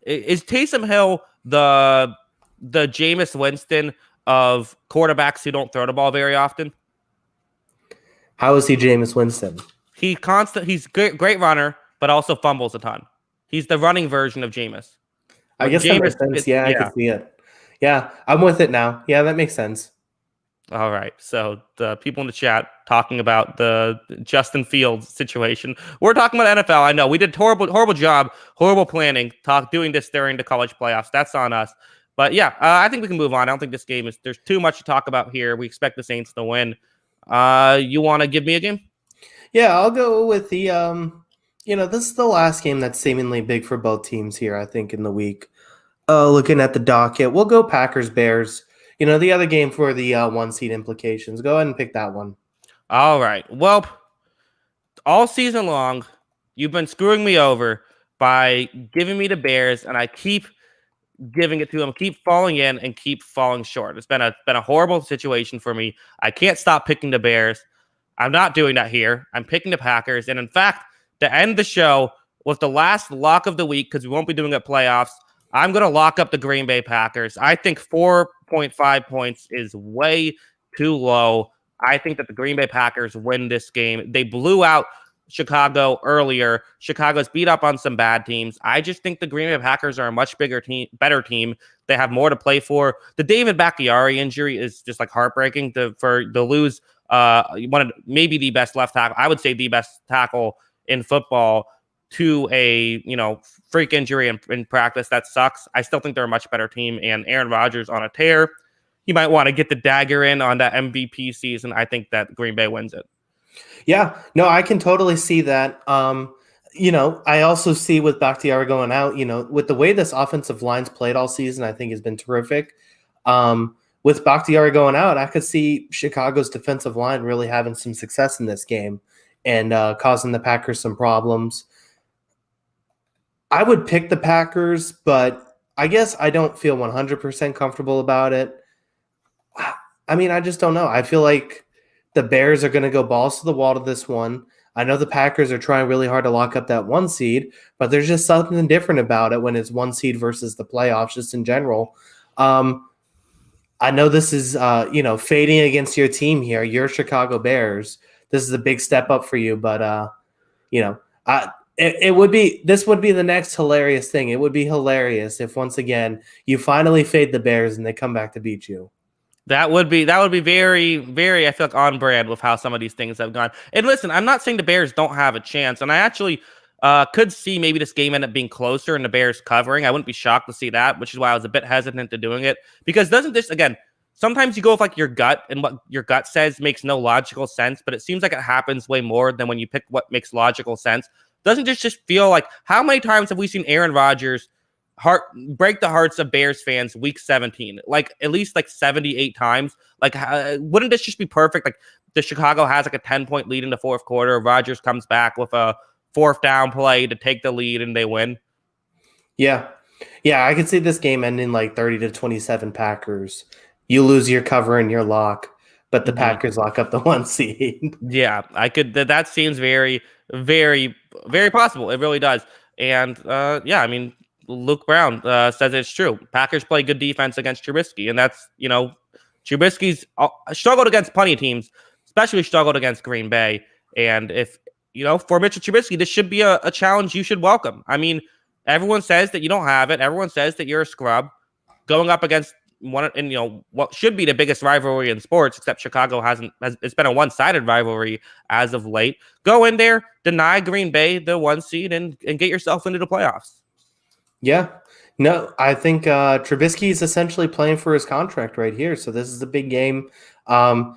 Is Taysom Hill the Jameis Winston of quarterbacks who don't throw the ball very often? How is he Jameis Winston? He's great runner, but also fumbles a ton. He's the running version of Jameis. I Where guess that Jameis makes sense. is, Yeah, I yeah. could see it. Yeah, I'm with it now. Yeah, that makes sense. All right. So the people in the chat talking about the Justin Fields situation. We're talking about NFL. I know we did horrible job, horrible planning, doing this during the college playoffs. That's on us. But yeah, I think we can move on. I don't think this game is. There's too much to talk about here. We expect the Saints to win. You want to give me a game? Yeah, I'll go with the this is the last game that's seemingly big for both teams here, I think, in the week. Looking at the docket, we'll go Packers Bears. The other game for the 1 seed implications. Go ahead and pick that one. All right. Well, all season long, you've been screwing me over by giving me the Bears, and I keep giving it to them, keep falling in and keep falling short. It's been a horrible situation for me. I can't stop picking the Bears. I'm not doing that here. I'm picking the Packers. And in fact, to end the show with the last lock of the week, because we won't be doing it playoffs, I'm going to lock up the Green Bay Packers. I think 4.5 points is way too low. I think that the Green Bay Packers win this game. They blew out Chicago earlier. Chicago's beat up on some bad teams. I just think the Green Bay Packers are a much better team. They have more to play for. The David Bakhtiari injury is just like heartbreaking to lose one of maybe the best left tackle. I would say the best tackle in football to a freak injury in practice. That sucks. I still think they're a much better team, and Aaron Rodgers on a tear. You might want to get the dagger in on that MVP season. I think that Green Bay wins it. Yeah, no, I can totally see that. I also see with Bakhtiari going out, with the way this offensive line's played all season, I think has been terrific. With Bakhtiari going out, I could see Chicago's defensive line really having some success in this game and causing the Packers some problems. I would pick the Packers, but I guess I don't feel 100% comfortable about it. I mean, I just don't know. I feel like the Bears are going to go balls to the wall to this one. I know the Packers are trying really hard to lock up that 1 seed, but there's just something different about it when it's 1 seed versus the playoffs, just in general. I know this is, fading against your team here, your Chicago Bears. This is a big step up for you, but, this would be the next hilarious thing. It would be hilarious if once again you finally fade the Bears and they come back to beat you. That would be very, very, I feel like, on brand with how some of these things have gone. And listen, I'm not saying the Bears don't have a chance, and I actually could see maybe this game end up being closer and the Bears covering. I wouldn't be shocked to see that, which is why I was a bit hesitant to doing it. Because doesn't this, again, sometimes you go with like your gut, and what your gut says makes no logical sense, but it seems like it happens way more than when you pick what makes logical sense. Doesn't this just feel like, how many times have we seen Aaron Rodgers break the hearts of Bears fans week 17? Like at least like 78 times. Like wouldn't this just be perfect? Like the Chicago has like a 10-point lead in the fourth quarter. Rodgers comes back with a 4th down play to take the lead and they win. Yeah. Yeah, I could see this game ending like 30-27 Packers. You lose your cover and your lock, but the Packers lock up the 1 seed. Yeah, I could. That seems very, very, very possible. It really does. And yeah, I mean, Luke Brown says it's true. Packers play good defense against Trubisky, and that's Trubisky's struggled against plenty of teams, especially struggled against Green Bay. And if for Mitchell Trubisky, this should be a challenge you should welcome. I mean, everyone says that you don't have it. Everyone says that you're a scrub going up against what should be the biggest rivalry in sports, except Chicago it's been a one-sided rivalry as of late. Go in there, deny Green Bay the 1 seed, and get yourself into the playoffs. Yeah. No, I think Trubisky is essentially playing for his contract right here. So this is a big game. It's going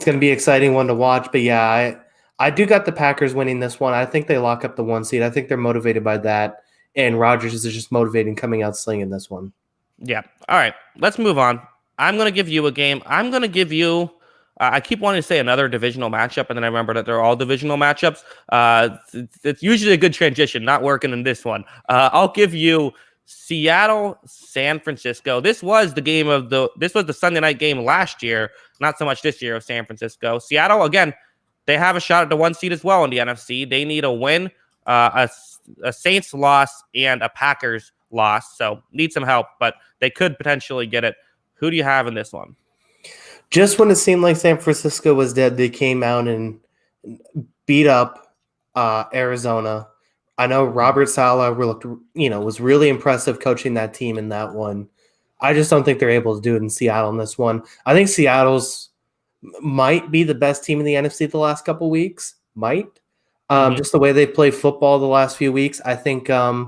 to be an exciting one to watch. But yeah, I do got the Packers winning this one. I think they lock up the 1 seed. I think they're motivated by that. and Rodgers is just motivating, coming out slinging this one. Yeah. All right. Let's move on. I'm going to give you a game. I'm going to give you. I keep wanting to say another divisional matchup, and then I remember that they're all divisional matchups. It's usually a good transition, not working in this one. I'll give you Seattle, San Francisco. This was the Sunday night game last year, not so much this year of San Francisco. Seattle, again, they have a shot at the 1 seed as well in the NFC. They need a win, a Saints loss, and a Packers loss. So need some help, but they could potentially get it. Who do you have in this one? Just when it seemed like San Francisco was dead, they came out and beat up Arizona. I know Robert Saleh was really impressive coaching that team in that one. I just don't think they're able to do it in Seattle in this one. I think Seattle's might be the best team in the NFC the last couple of weeks. Just the way they play football the last few weeks. I think I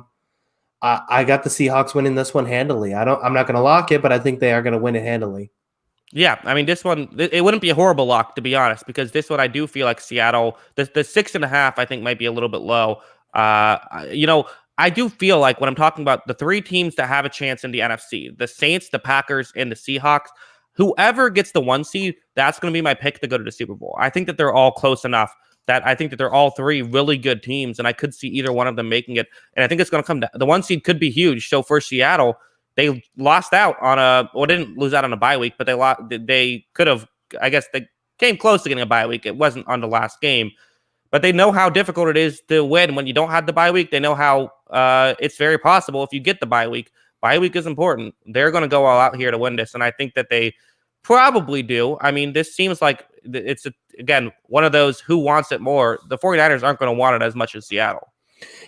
got the Seahawks winning this one handily. I'm not going to lock it, but I think they are going to win it handily. Yeah, I mean, this one, it wouldn't be a horrible lock, to be honest, because this one, I do feel like Seattle, the 6.5, I think might be a little bit low. I do feel like when I'm talking about the three teams that have a chance in the NFC, the Saints, the Packers, and the Seahawks, whoever gets the 1 seed, that's going to be my pick to go to the Super Bowl. I think that they're all close enough that I think that they're all three really good teams, and I could see either one of them making it. And I think it's going to come down. The 1 seed could be huge. So for Seattle, they lost out on didn't lose out on a bye week, but they could have, I guess they came close to getting a bye week. It wasn't on the last game, but they know how difficult it is to win when you don't have the bye week. They know how it's very possible if you get the bye week. Bye week is important. They're going to go all out here to win this, and I think that they probably do. I mean, this seems like it's, again, one of those who wants it more. The 49ers aren't going to want it as much as Seattle.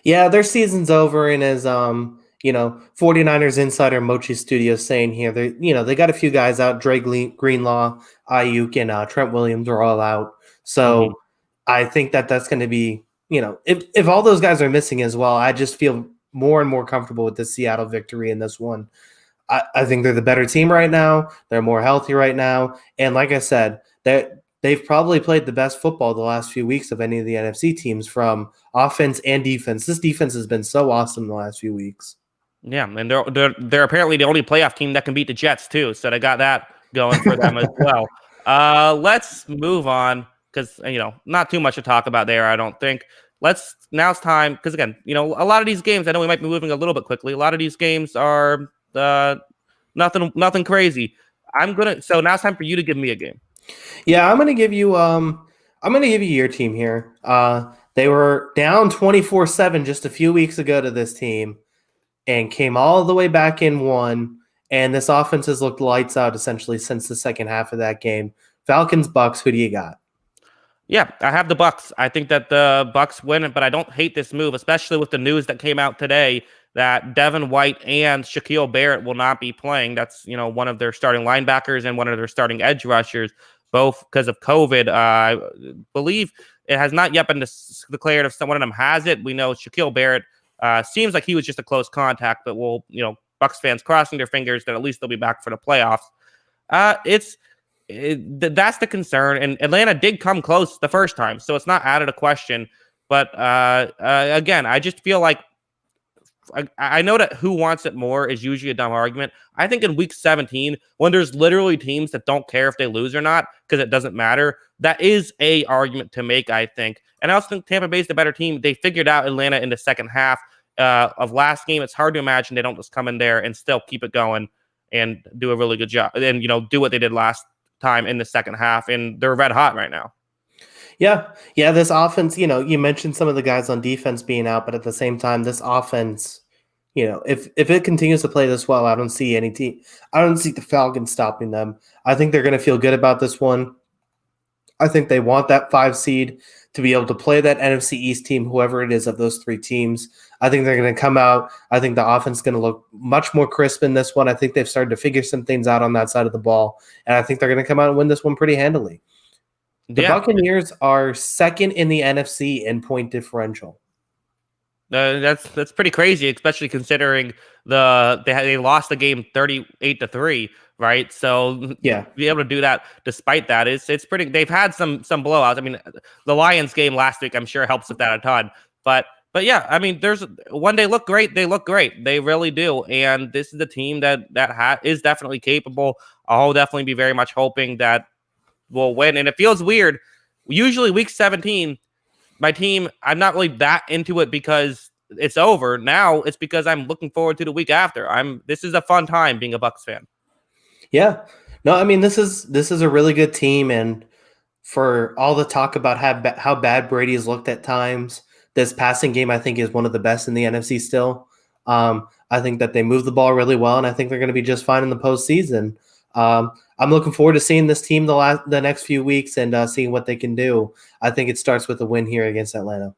Yeah, their season's over, and as 49ers insider Mochi Studios saying here, they got a few guys out. Dre Greenlaw, Ayuk, and Trent Williams are all out. So I think that's going to be, if all those guys are missing as well, I just feel more and more comfortable with the Seattle victory in this one. I think they're the better team right now. They're more healthy right now. And like I said, they've probably played the best football the last few weeks of any of the NFC teams from offense and defense. This defense has been so awesome the last few weeks. Yeah, and they're apparently the only playoff team that can beat the Jets too. So they got that going for them as well. Let's move on because not too much to talk about there. I don't think. Now it's time because again, a lot of these games. I know we might be moving a little bit quickly. A lot of these games are nothing crazy. So now it's time for you to give me a game. Yeah, I'm gonna give you your team here. They were down 24-7 just a few weeks ago to this team, and came all the way back in one. And this offense has looked lights out essentially since the second half of that game. Falcons, Bucks, who do you got? Yeah, I have the Bucks. I think that the Bucks win it, but I don't hate this move, especially with the news that came out today that Devin White and Shaquille Barrett will not be playing. That's, one of their starting linebackers and one of their starting edge rushers, both because of COVID. I believe it has not yet been declared if one of them has it. We know Shaquille Barrett seems like he was just a close contact, but Bucks fans crossing their fingers that at least they'll be back for the playoffs. That's the concern, and Atlanta did come close the first time, so it's not out of the question. But again, I just feel like I know that who wants it more is usually a dumb argument. I think in week 17, when there's literally teams that don't care if they lose or not because it doesn't matter, that is a argument to make, I think. And I also think Tampa Bay is the better team. They figured out Atlanta in the second half of last game. It's hard to imagine they don't just come in there and still keep it going and do a really good job and, do what they did last time in the second half. And they're red hot right now. Yeah. This offense, you mentioned some of the guys on defense being out, but at the same time, this offense, if it continues to play this well, I don't see any team. I don't see the Falcons stopping them. I think they're going to feel good about this one. I think they want that 5 seed to be able to play that NFC East team, whoever it is of those 3 teams. I think they're going to come out. I think the offense is going to look much more crisp in this one. I think they've started to figure some things out on that side of the ball, and I think they're going to come out and win this one pretty handily. The Buccaneers are second in the NFC in point differential. That's pretty crazy, especially considering they lost the game 38-3, right? So yeah, be able to do that despite that, it's pretty. They've had some blowouts. I mean, the Lions game last week, I'm sure helps with that a ton. But But yeah, I mean, there's when they look great, they look great. They really do. And this is the team that is definitely capable. I'll definitely be very much hoping that we'll win. And it feels weird. Usually, week 17, my team, I'm not really that into it because it's over. Now it's because I'm looking forward to the week after. This is a fun time being a Bucs fan. Yeah. No, I mean this is a really good team, and for all the talk about how bad Brady has looked at times, this passing game I think is one of the best in the NFC still. I think that they move the ball really well, and I think they're going to be just fine in the postseason. I'm looking forward to seeing this team the next few weeks and seeing what they can do. I think it starts with a win here against Atlanta.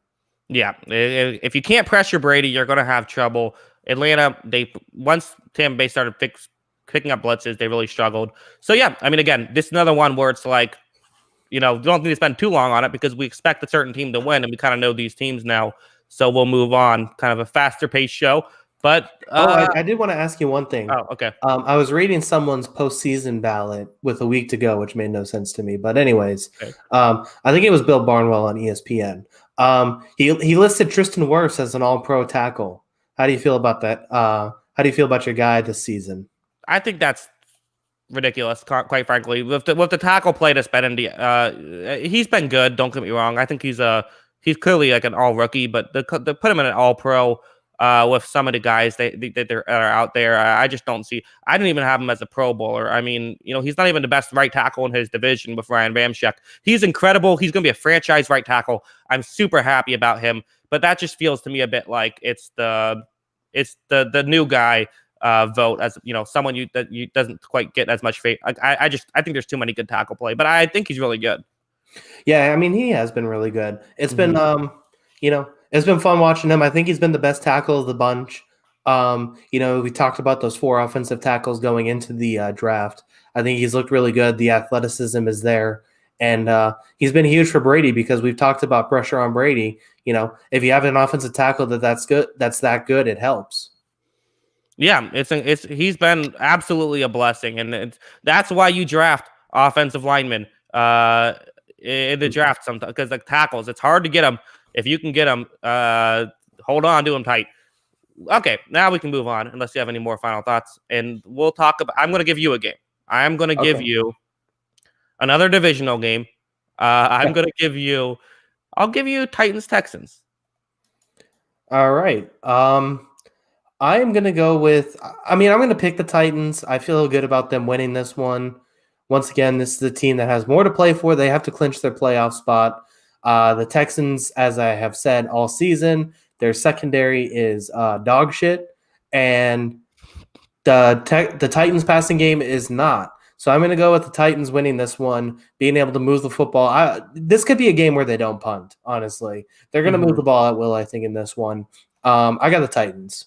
Yeah, if you can't pressure Brady, you're going to have trouble. Atlanta, once Tampa Bay started picking up blitzes, they really struggled. So yeah, I mean, again, this is another one where it's like, don't need to spend too long on it because we expect a certain team to win, and we kind of know these teams now. So we'll move on, kind of a faster paced show. But I did want to ask you one thing. Oh, okay. I was reading someone's postseason ballot with a week to go, which made no sense to me. But anyways, Okay. I think it was Bill Barnwell on ESPN. He listed Tristan Wirfs as an All-Pro tackle. How do you feel about that? How do you feel about your guy this season? I think that's ridiculous, quite frankly. With the tackle play that's been in he's been good. Don't get me wrong. I think he's clearly like an all rookie, but they put him in an all pro with some of the guys that are out there. I just don't see. I didn't even have him as a Pro Bowler. I mean, he's not even the best right tackle in his division with Ryan Ramczyk. He's incredible. He's going to be a franchise right tackle. I'm super happy about him, but that just feels to me a bit like it's the new guy vote as someone that doesn't quite get as much faith. I think there's too many good tackle play, but I think he's really good. Yeah, I mean he has been really good. It's been it's been fun watching him. I think he's been the best tackle of the bunch. We talked about those 4 offensive tackles going into the draft. I think he's looked really good. The athleticism is there, and he's been huge for Brady because we've talked about pressure on Brady. If you have an offensive tackle that's that good, it helps. Yeah, he's been absolutely a blessing, and that's why you draft offensive linemen in the draft sometimes, because the tackles, it's hard to get them. If you can get them, hold on to them tight. Okay, now we can move on unless you have any more final thoughts, and we'll talk about. I'm going to give you a game. I'm going to give you another divisional game. I'll give you Titans Texans. All right. I am going to go with, I'm going to pick the Titans. I feel good about them winning this one. Once again, this is a team that has more to play for. They have to clinch their playoff spot. The Texans, as I have said all season, their secondary is dog shit, and the Titans passing game is not. So I'm going to go with the Titans winning this one, being able to move the football. This could be a game where they don't punt, honestly. They're going to move the ball at will, I think, in this one. I got the Titans.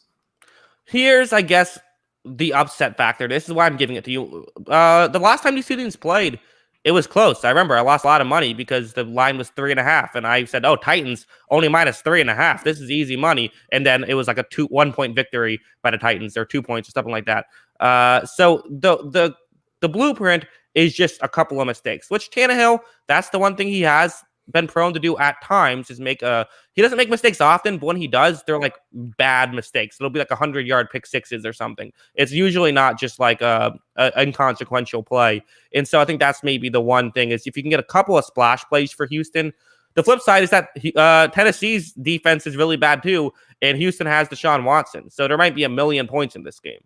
Here's, I guess, the upset factor. This is why I'm giving it to you. The last time these two teams played, it was close. I remember I lost a lot of money because the line was 3.5, and I said, "Oh, Titans only minus 3.5. This is easy money." And then it was like a 1-point victory by the Titans, or 2 points or something like that. So the blueprint is just a couple of mistakes. Which Tannehill, that's the one thing he has been prone to do at times, is he doesn't make mistakes often, but when he does, they're like bad mistakes. It'll be like 100-yard pick sixes or something. It's usually not just like a inconsequential play. And so I think that's maybe the one thing, is if you can get a couple of splash plays for Houston. The flip side is that Tennessee's defense is really bad too, and Houston has Deshaun Watson. So there might be 1,000,000 points in this game.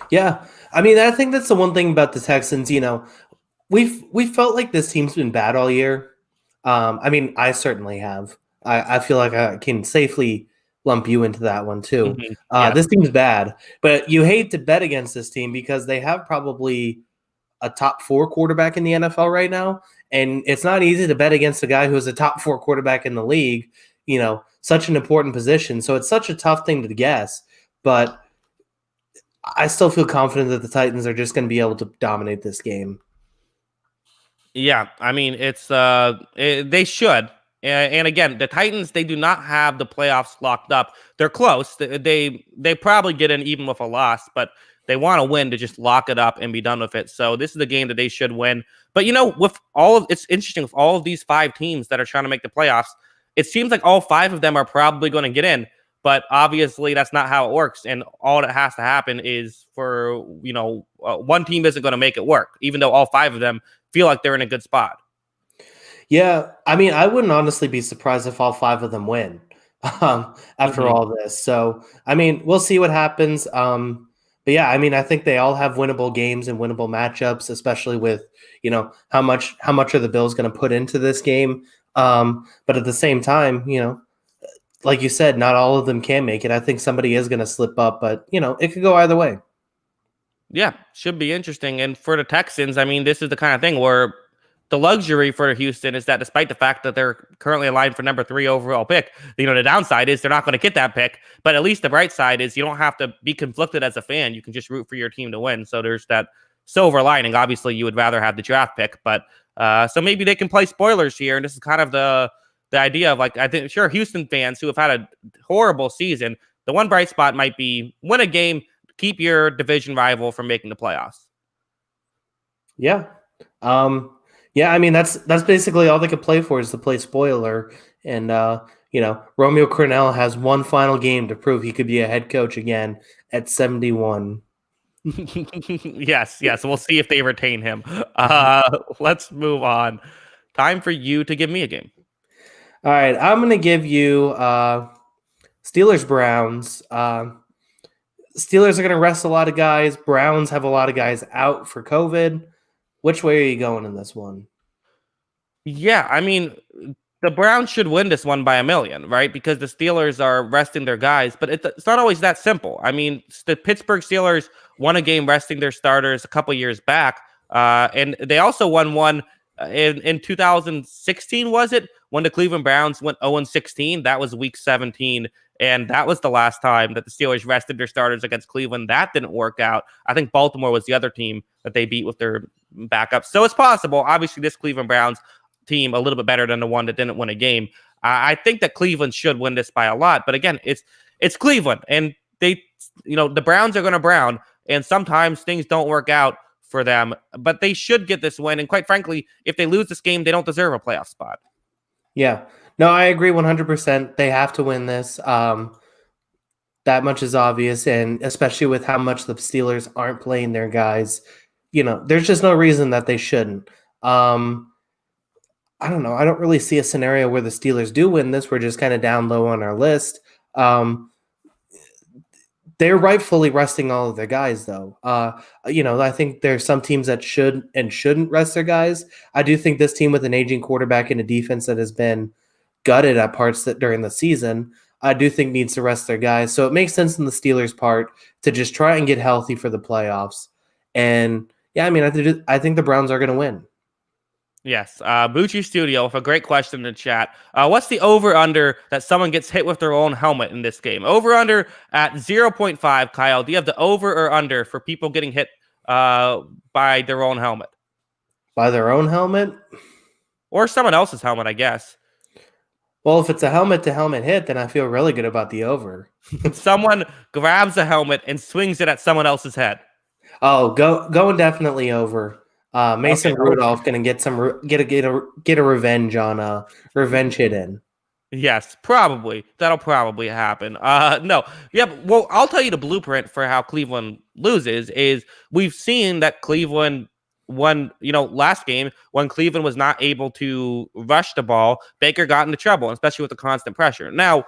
Yeah. I mean, I think that's the one thing about the Texans, we've felt like this team's been bad all year. I certainly have. I feel like I can safely lump you into that one too. This team's bad, but you hate to bet against this team because they have probably a top 4 quarterback in the NFL right now. And it's not easy to bet against a guy who's a top 4 quarterback in the league, such an important position. So it's such a tough thing to guess, but I still feel confident that the Titans are just going to be able to dominate this game. Yeah, I mean, they should. And again, the Titans, they do not have the playoffs locked up. They're close. They probably get in even with a loss, but they want to win to just lock it up and be done with it. So this is the game that they should win. But it's interesting with all of these 5 teams that are trying to make the playoffs. it seems like all 5 of them are probably going to get in. But obviously, that's not how it works. And all that has to happen is for, one team isn't going to make it work, even though all 5 of them feel like they're in a good spot. Yeah, I mean, I wouldn't honestly be surprised if all 5 of them win after Mhm. all this. So, I mean, we'll see what happens. But yeah, I mean, I think they all have winnable games and winnable matchups, especially with how much are the Bills going to put into this game. But at the same time, like you said, not all of them can make it. I think somebody is going to slip up, but it could go either way. Yeah, should be interesting. And for the Texans, I mean, this is the kind of thing where the luxury for Houston is that despite the fact that they're currently aligned for number 3 overall pick, the downside is they're not going to get that pick. But at least the bright side is you don't have to be conflicted as a fan. You can just root for your team to win. So there's that silver lining. Obviously, you would rather have the draft pick, but so maybe they can play spoilers here. And this is kind of the idea of, like, I think, sure, Houston fans who have had a horrible season, the one bright spot might be win a game, keep your division rival from making the playoffs. Yeah. Yeah, I mean that's basically all they could play for is to play spoiler. And Romeo Crennel has one final game to prove he could be a head coach again at 71. Yes. We'll see if they retain him. Let's move on. Time for you to give me a game. All right, I'm going to give you Steelers Browns. Steelers are going to rest a lot of guys. Browns have a lot of guys out for COVID. Which way are you going in this one? Yeah, I mean, the Browns should win this one by a million, right? Because the Steelers are resting their guys, but it's not always that simple. I mean, the Pittsburgh Steelers won a game resting their starters a couple years back, and they also won one in 2016, was it? When the Cleveland Browns went 0-16. That was week 17, and that was the last time that the Steelers rested their starters against Cleveland. That didn't work out. I think Baltimore was the other team that they beat with their backups. So it's possible. Obviously, this Cleveland Browns team a little bit better than the one that didn't win a game. I think that Cleveland should win this by a lot, but again, it's Cleveland, and they, the Browns are going to Brown, and sometimes things don't work out for them, but they should get this win. And quite frankly, if they lose this game, they don't deserve a playoff spot. Yeah, no, I agree 100%. They have to win this. That much is obvious, and especially with how much the Steelers aren't playing their guys, there's just no reason that they shouldn't. I don't know. I don't really see a scenario where the Steelers do win this. We're just kind of down low on our list. They're rightfully resting all of their guys, though. I think there's some teams that should and shouldn't rest their guys. I do think this team with an aging quarterback and a defense that has been gutted at parts that during the season, I do think needs to rest their guys. So it makes sense in the Steelers' part to just try and get healthy for the playoffs. And yeah, I mean, I think the Browns are going to win. Yes. Bucci Studio with a great question in the chat. What's the over-under that someone gets hit with their own helmet in this game? Over-under at 0.5, Kyle. Do you have the over or under for people getting hit by their own helmet? By their own helmet? Or someone else's helmet, I guess. Well, if it's a helmet-to-helmet hit, then I feel really good about the over. Someone grabs a helmet and swings it at someone else's head. Oh, going definitely over. Mason Rudolph going to get a revenge on revenge hit in. Yes, probably. That'll probably happen. No. Yeah, well, I'll tell you the blueprint for how Cleveland loses is we've seen that Cleveland won, last game when Cleveland was not able to rush the ball, Baker got into trouble, especially with the constant pressure. Now,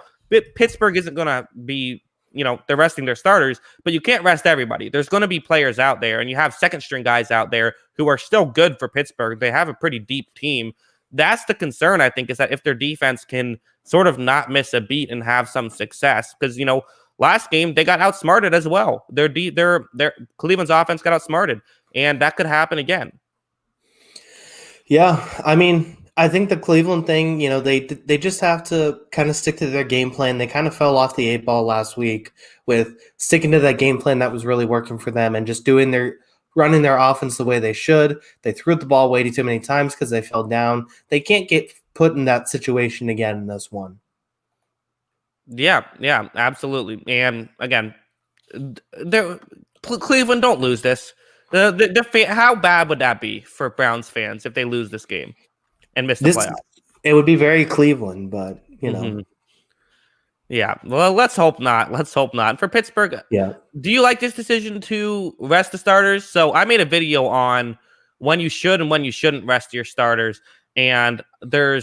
Pittsburgh isn't going to be, they're resting their starters, but you can't rest everybody. There's going to be players out there, and you have second string guys out there who are still good for Pittsburgh. They have a pretty deep team. That's the concern, I think, is that if their defense can sort of not miss a beat and have some success, because, last game they got outsmarted as well. Their Cleveland's offense got outsmarted, and that could happen again. Yeah, I mean, I think the Cleveland thing, they just have to kind of stick to their game plan. They kind of fell off the 8 ball last week with sticking to that game plan that was really working for them and just running their offense the way they should. They threw the ball way too many times because they fell down. They can't get put in that situation again in this one. Yeah, absolutely. And again, Cleveland, don't lose this. How bad would that be for Browns fans if they lose this game and miss the playoffs? It would be very Cleveland, but you know. Yeah. Well, let's hope not. Let's hope not. For Pittsburgh, Yeah. do you like this decision to rest the starters? So I made a video on when you should and when you shouldn't rest your starters, and there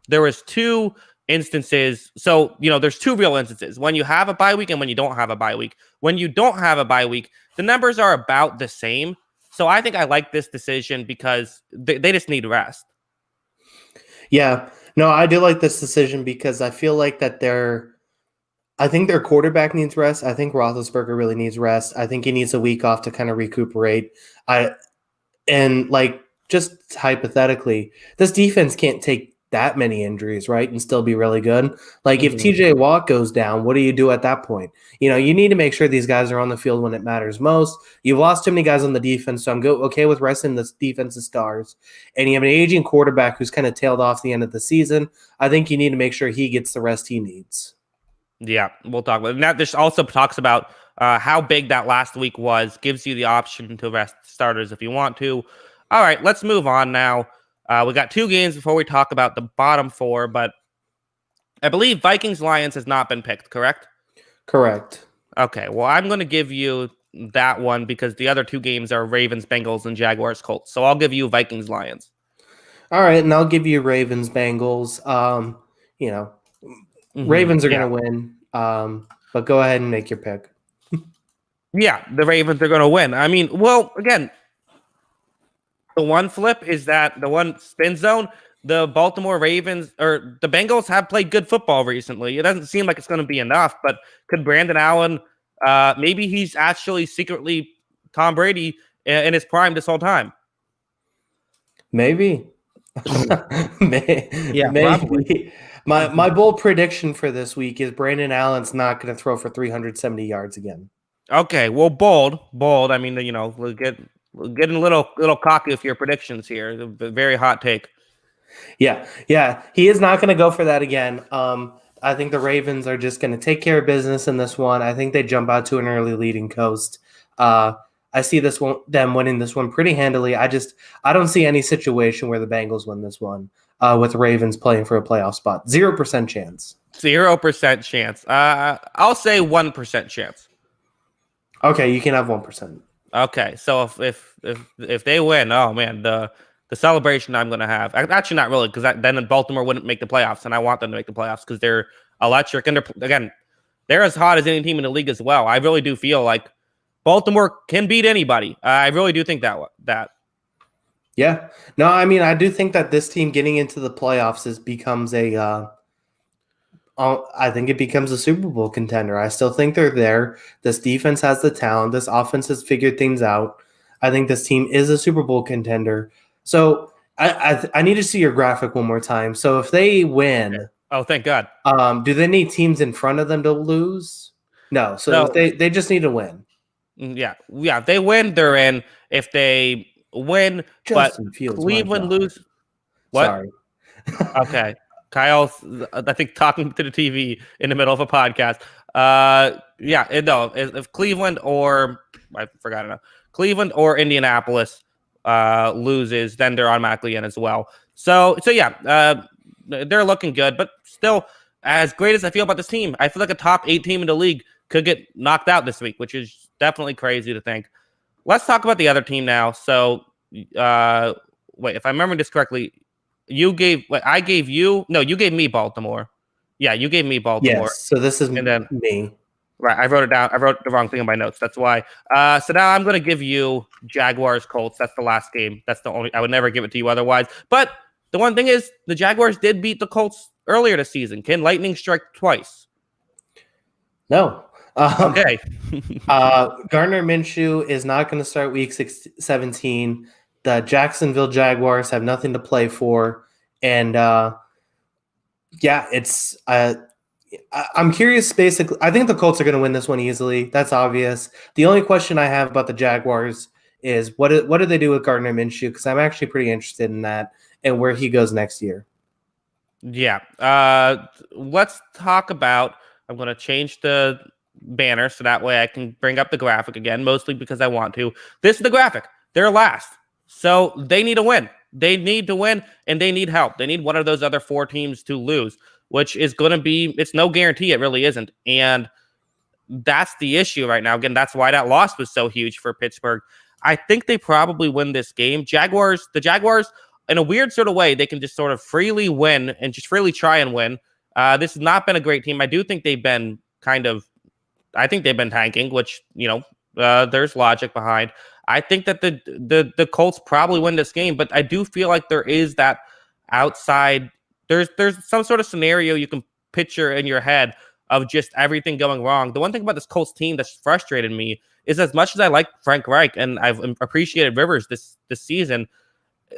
was two instances. So there's two real instances: when you have a bye week and when you don't have a bye week. When you don't have a bye week, the numbers are about the same. So I think I like this decision because they just need rest. Yeah. No, I do like this decision because I feel like that I think their quarterback needs rest. I think Roethlisberger really needs rest. I think he needs a week off to kind of recuperate. And like just hypothetically, this defense can't take that many injuries, right, and still be really good. Like if TJ Watt goes down, what do you do at that point? You need to make sure these guys are on the field when it matters most. You've lost too many guys on the defense, so I'm okay with resting the defensive stars. And you have an aging quarterback who's kind of tailed off the end of the season. I think you need to make sure he gets the rest he needs. Yeah, we'll talk about it. Now, this also talks about how big that last week was, gives you the option to rest starters if you want to. All right, let's move on now. We got two games before we talk about the bottom four, but I believe Vikings-Lions has not been picked, correct? Correct. Okay, well, I'm going to give you that one because the other two games are Ravens-Bengals and Jaguars-Colts. So I'll give you Vikings-Lions. All right, and I'll give you Ravens-Bengals. Ravens are going to win, but go ahead and make your pick. Yeah, the Ravens are going to win. I mean, well, again, the one flip is that the one spin zone, the Baltimore Ravens or the Bengals have played good football recently. It doesn't seem like it's going to be enough, but could Brandon Allen, maybe he's actually secretly Tom Brady in his prime this whole time? Maybe. Yeah, maybe. probably. My bold prediction for this week is Brandon Allen's not going to throw for 370 yards again. Okay, well, bold. I mean, we're getting a little cocky with your predictions here. Very hot take. Yeah, he is not going to go for that again. I think the Ravens are just going to take care of business in this one. I think they jump out to an early lead and coast. I see them winning this one pretty handily. I don't see any situation where the Bengals win this one with the Ravens playing for a playoff spot. 0% chance. 0% chance. I'll say 1% chance. Okay, you can have 1%. Okay, so if they win, oh man, the celebration I'm going to have. Actually, not really, because then Baltimore wouldn't make the playoffs, and I want them to make the playoffs because they're electric and they're as hot as any team in the league as well. I really do feel like Baltimore can beat anybody. I really do think that. Yeah. No, I mean, I do think that this team getting into the playoffs becomes I think it becomes a Super Bowl contender. I still think they're there. This defense has the talent. This offense has figured things out. I think this team is a Super Bowl contender. So I need to see your graphic one more time. So if they win, okay. Oh, thank God. Do they need teams in front of them to lose? No. So if they just need to win. Yeah. If they win, they're in. If they win, Justin but Fields, Cleveland lose. What? Sorry. Okay. Kyle's, I think, talking to the TV in the middle of a podcast. If Cleveland or I forgot enough. Cleveland or Indianapolis loses, then they're automatically in as well. So they're looking good, but still, as great as I feel about this team, I feel like a top 8 team in the league could get knocked out this week, which is definitely crazy to think. Let's talk about the other team now. So, if I remember this correctly, you gave me Baltimore. Yeah, you gave me Baltimore. Yes, so this is me. Right, I wrote it down. I wrote the wrong thing in my notes. That's why. So now I'm going to give you Jaguars Colts. That's the last game. That's the only. I would never give it to you otherwise. But the one thing is, the Jaguars did beat the Colts earlier this season. Can lightning strike twice? No. Okay. Gardner Minshew is not going to start week 17. The Jacksonville Jaguars have nothing to play for. And it's I'm curious, basically. I think the Colts are going to win this one easily. That's obvious. The only question I have about the Jaguars is what do they do with Gardner Minshew? Because I'm actually pretty interested in that and where he goes next year. Yeah. Let's talk about. I'm going to change the banner so that way I can bring up the graphic again, mostly because I want to. This is the graphic. They're last. So they need a win. They need to win, and they need help. They need one of those other 4 teams to lose, which is going to be, it's no guarantee. It really isn't. And that's the issue right now. Again, that's why that loss was so huge for Pittsburgh. I think they probably win this game. The Jaguars, in a weird sort of way, they can just sort of freely win and just freely try and win. This has not been a great team. I do think they've been I think they've been tanking, which, there's logic behind. I think that the Colts probably win this game, but I do feel like there is that outside. There's some sort of scenario you can picture in your head of just everything going wrong. The one thing about this Colts team that's frustrated me is, as much as I like Frank Reich and I've appreciated Rivers this season,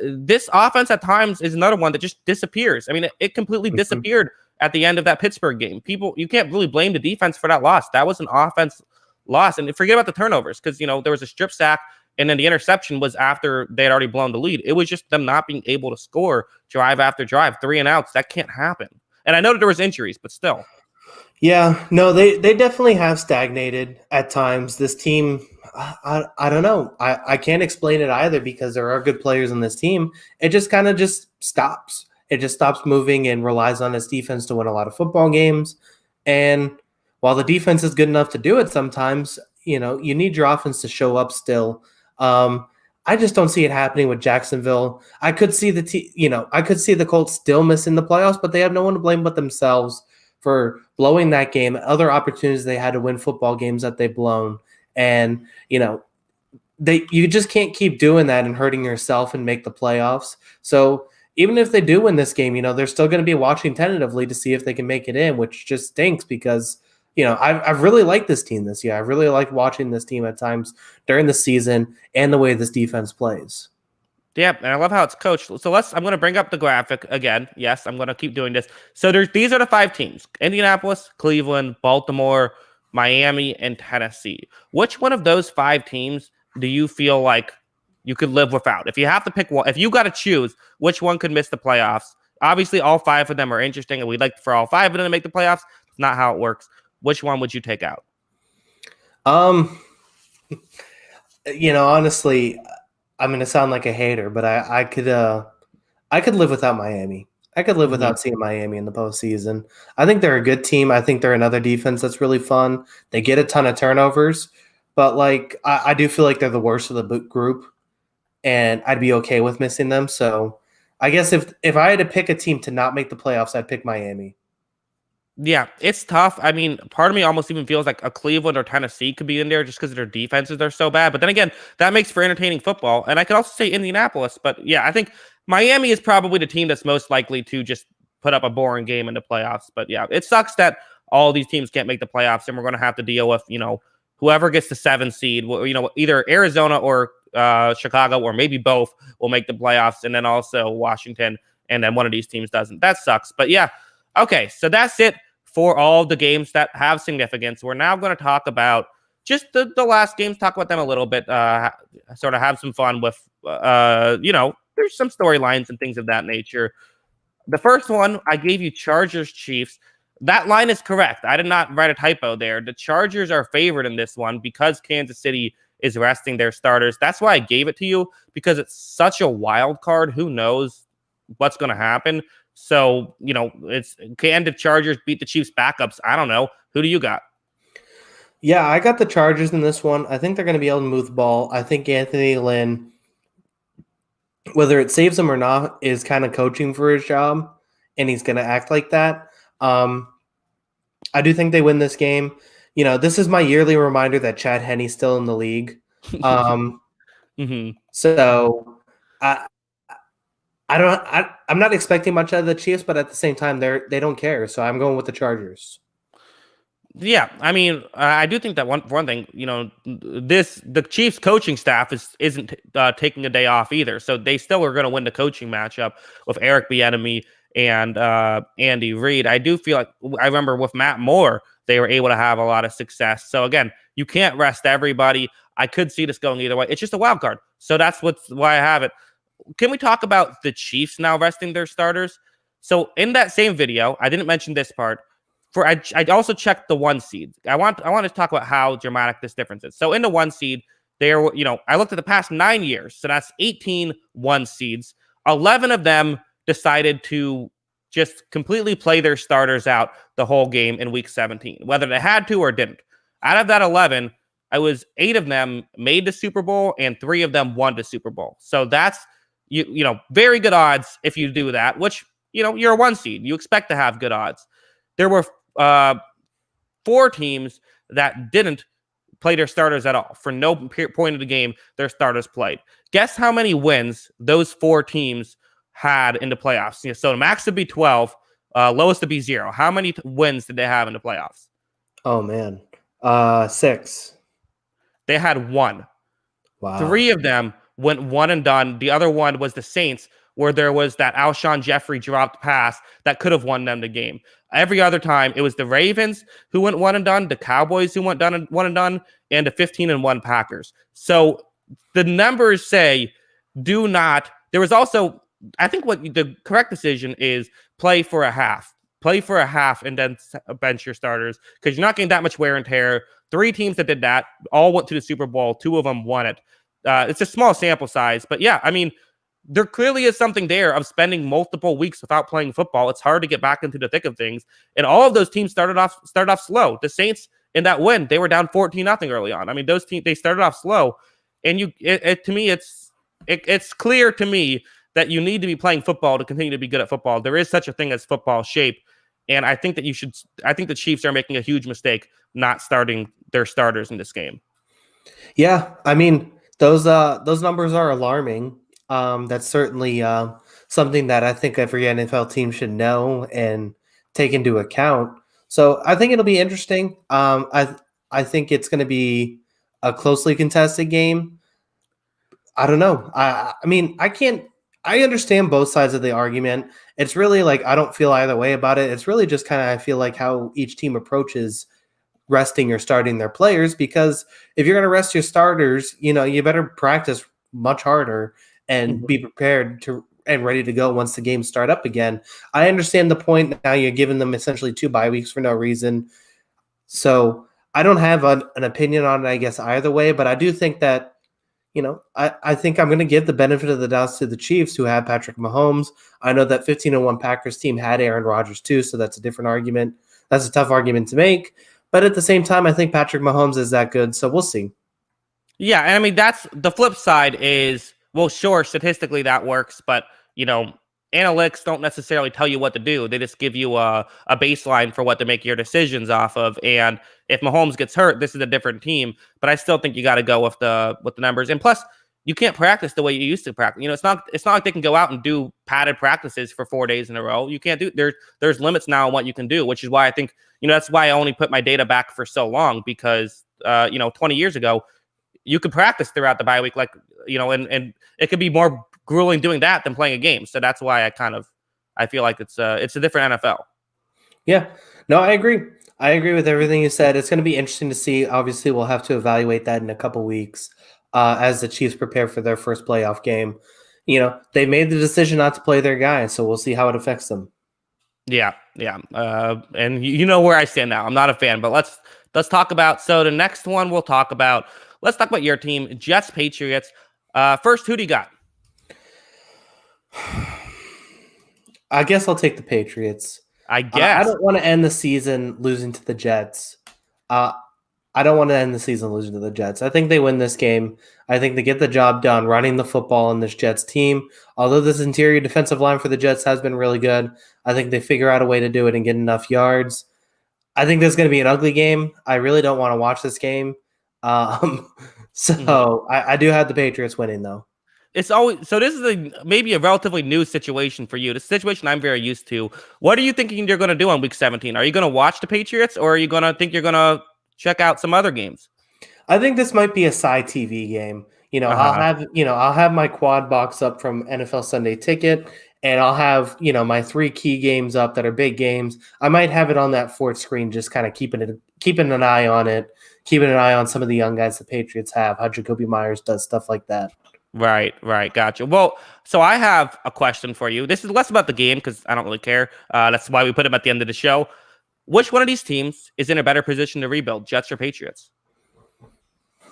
this offense at times is another one that just disappears. I mean, it completely disappeared at the end of that Pittsburgh game. You can't really blame the defense for that loss. That was an offense loss. And forget about the turnovers, because, there was a strip sack, and then the interception was after they had already blown the lead. It was just them not being able to score drive after drive, 3 and outs. That can't happen. And I know that there was injuries, but still. Yeah, no, they definitely have stagnated at times. This team, I don't know. I can't explain it either, because there are good players on this team. It just kind of just stops. It just stops moving and relies on its defense to win a lot of football games. And while the defense is good enough to do it sometimes, you need your offense to show up still. I just don't see it happening with Jacksonville. I could see the Colts still missing the playoffs, but they have no one to blame but themselves for blowing that game, other opportunities they had to win football games that they've blown. And, you just can't keep doing that and hurting yourself and make the playoffs. So even if they do win this game, they're still going to be watching tentatively to see if they can make it in, which just stinks, because, I've really liked this team this year. I really liked watching this team at times during the season and the way this defense plays. Yeah, and I love how it's coached. So I'm going to bring up the graphic again. Yes, I'm going to keep doing this. So these are the 5 teams: Indianapolis, Cleveland, Baltimore, Miami, and Tennessee. Which one of those 5 teams do you feel like you could live without? If you have to pick one, if you got to choose, which one could miss the playoffs? Obviously, all 5 of them are interesting, and we'd like for all 5 of them to make the playoffs. It's not how it works. Which one would you take out? Honestly, I'm going to sound like a hater, but I could live without Miami. I could live without seeing Miami in the postseason. I think they're a good team. I think they're another defense that's really fun. They get a ton of turnovers, but I do feel like they're the worst of the group, and I'd be okay with missing them. So I guess if I had to pick a team to not make the playoffs, I'd pick Miami. Yeah, it's tough. I mean, part of me almost even feels like a Cleveland or Tennessee could be in there just because their defenses are so bad. But then again, that makes for entertaining football. And I could also say Indianapolis. But yeah, I think Miami is probably the team that's most likely to just put up a boring game in the playoffs. But yeah, it sucks that all these teams can't make the playoffs, and we're going to have to deal with, whoever gets the 7 seed, either Arizona or Chicago, or maybe both, will make the playoffs, and then also Washington, and then one of these teams doesn't. That sucks. But yeah, okay, so that's it for all the games that have significance. We're now going to talk about just the last games, talk about them a little bit, sort of have some fun with, there's some storylines and things of that nature. The first one, I gave you Chargers Chiefs. That line is correct. I did not write a typo there. The Chargers are favored in this one because Kansas City is resting their starters. That's why I gave it to you, because it's such a wild card. Who knows what's going to happen? So, can the Chargers beat the Chiefs backups? I don't know. Who do you got? Yeah, I got the Chargers in this one. I think they're going to be able to move the ball. I think Anthony Lynn, whether it saves him or not, is kind of coaching for his job, and he's going to act like that. I do think they win this game. This is my yearly reminder that Chad Henne's still in the league. So I'm not expecting much out of the Chiefs, but at the same time, they don't care. So I'm going with the Chargers. Yeah, I mean, I do think that one thing, the Chiefs coaching staff isn't taking a day off either, so they still are going to win the coaching matchup with Eric Bieniemy and Andy Reid. I do feel like, I remember with Matt Moore, they were able to have a lot of success. So again, you can't rest everybody. I could see this going either way. It's just a wild card, so that's why I have it. Can we talk about the Chiefs now resting their starters? So in that same video, I didn't mention this part. I also checked the 1 seed. I want to talk about how dramatic this difference is. So in the 1 seed, I looked at the past 9 years. So that's 18 1 seeds. 11 of them decided to just completely play their starters out the whole game in week 17, whether they had to or didn't. Out of that 11, I was 8 of them made the Super Bowl and 3 of them won the Super Bowl. So that's, you know, very good odds if you do that, which, you know, you're a 1 seed. You expect to have good odds. There were 4 teams that didn't play their starters at all. For no point of the game, their starters played. Guess how many wins those 4 teams had in the playoffs? You know, so the max would be 12, lowest would be 0. How many wins did they have in the playoffs? Oh, man. 6. They had 1. Wow. 3 of them went one and done. The other one was the Saints, where there was that Alshon Jeffrey dropped pass that could have won them the game. Every other time, it was the Ravens who went one and done, the Cowboys who went one and done, and the 15-1 Packers. So the numbers say do not. There was also, I think what the correct decision is, play for a half. Play for a half and then bench your starters, because you're not getting that much wear and tear. 3 teams that did that all went to the Super Bowl. 2 of them won it. It's a small sample size, but yeah, I mean, there clearly is something there of spending multiple weeks without playing football. It's hard to get back into the thick of things. And all of those teams started off slow. The Saints in that win, they were down 14-0 early on. I mean, those teams, they started off slow. And to me, it's clear to me that you need to be playing football to continue to be good at football. There is such a thing as football shape. And I think that I think the Chiefs are making a huge mistake not starting their starters in this game. Yeah, I mean, those numbers are alarming. That's certainly something that I think every NFL team should know and take into account. So I think it'll be interesting. I think it's going to be a closely contested game. I don't know. I mean, I understand both sides of the argument. It's really like I don't feel either way about it. It's really just kind of I feel like how each team approaches resting or starting their players, because if you're going to rest your starters, you know, you better practice much harder and be prepared to and ready to go once the games start up again. I understand the point. Now you're giving them essentially 2 bye weeks for no reason. So I don't have an opinion on it, I guess, either way, but I do think that, you know, I think I'm going to give the benefit of the doubt to the Chiefs, who have Patrick Mahomes. I know that 15-1 Packers team had Aaron Rodgers too, so that's a different argument. That's a tough argument to make. But at the same time, I think Patrick Mahomes is that good, so we'll see. Yeah, and I mean, that's the flip side is, well, sure, statistically that works, but, you know, analytics don't necessarily tell you what to do. They just give you a baseline for what to make your decisions off of. And if Mahomes gets hurt, this is a different team. But I still think you got to go with the numbers. And plus, you can't practice the way you used to practice. You know, it's not like they can go out and do padded practices for 4 days in a row. You can't do. There's limits now on what you can do, which is why I think, you know, that's why I only put my data back for so long, because 20 years ago, you could practice throughout the bye week, like, you know, and it could be more grueling doing that than playing a game. So that's why I feel like it's a different NFL. Yeah, no, I agree. I agree with everything you said. It's going to be interesting to see. Obviously, we'll have to evaluate that in a couple weeks as the Chiefs prepare for their first playoff game. You know, they made the decision not to play their guy, so we'll see how it affects them. Yeah. And you know where I stand now. I'm not a fan, but let's talk about. So the next one we'll talk about. Let's talk about your team, Jets, Patriots. First, who do you got? I guess I'll take the Patriots. I guess. I don't want to end the season losing to the Jets. I don't want to end the season losing to the Jets. I think they win this game. I think they get the job done running the football in this Jets team. Although this interior defensive line for the Jets has been really good, I think they figure out a way to do it and get enough yards. I think this is going to be an ugly game. I really don't want to watch this game. I do have the Patriots winning, though. It's always so. This is maybe a relatively new situation for you. The situation I'm very used to. What are you thinking you're going to do on Week 17? Are you going to watch the Patriots, or are you going to think you're going to check out some other games? I think this might be a side TV game. You know, I'll have my quad box up from NFL Sunday Ticket, and I'll have, you know, my 3 key games up that are big games. I might have it on that 4th screen, just kind of keeping an eye on it, keeping an eye on some of the young guys the Patriots have, how Jacoby Myers does, stuff like that. Right. Gotcha. Well, so I have a question for you. This is less about the game because I don't really care. That's why we put them at the end of the show. Which one of these teams is in a better position to rebuild, Jets or Patriots?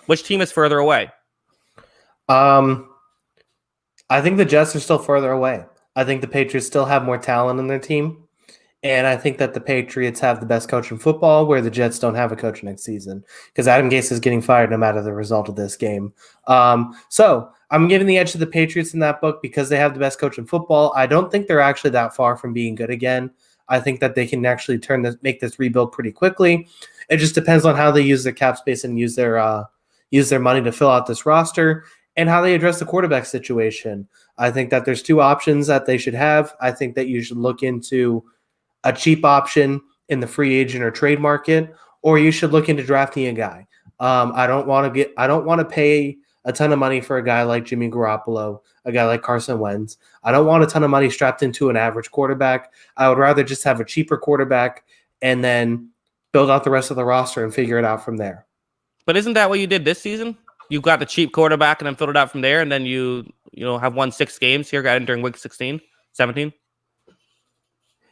Which team is further away? I I think the Jets are still further away. I think the Patriots still have more talent in their team. And I think that the Patriots have the best coach in football, where the Jets don't have a coach next season because Adam Gase is getting fired no matter the result of this game. So I'm giving the edge to the Patriots in that book because they have the best coach in football. I don't think they're actually that far from being good again. I think that they can actually make this rebuild pretty quickly. It just depends on how they use their cap space and use their money to fill out this roster and how they address the quarterback situation. I think that there's two options that they should have. I think that you should look into a cheap option in the free agent or trade market, or you should look into drafting a guy. I don't want to pay a ton of money for a guy like Jimmy Garoppolo, a guy like Carson Wentz. I don't want a ton of money strapped into an average quarterback. I would rather just have a cheaper quarterback and then build out the rest of the roster and figure it out from there. But isn't that what you did this season? You got the cheap quarterback and then filled it out from there, and then you have won 6 games here during week 16, 17.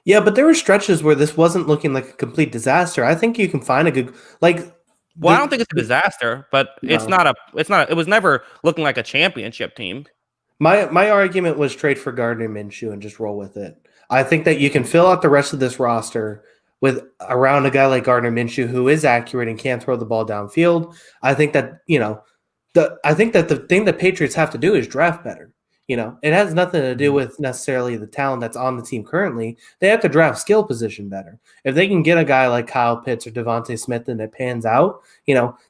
Yeah, but there were stretches where this wasn't looking like a complete disaster. I think you can find a good I don't think it's a disaster, but no. It was never looking like a championship team. My argument was trade for Gardner Minshew and just roll with it. I think that you can fill out the rest of this roster with around a guy like Gardner Minshew who is accurate and can throw the ball downfield. I think that the thing that Patriots have to do is draft better. It has nothing to do with necessarily the talent that's on the team currently. They have to draft skill position better. If they can get a guy like Kyle Pitts or Devontae Smith and it pans out,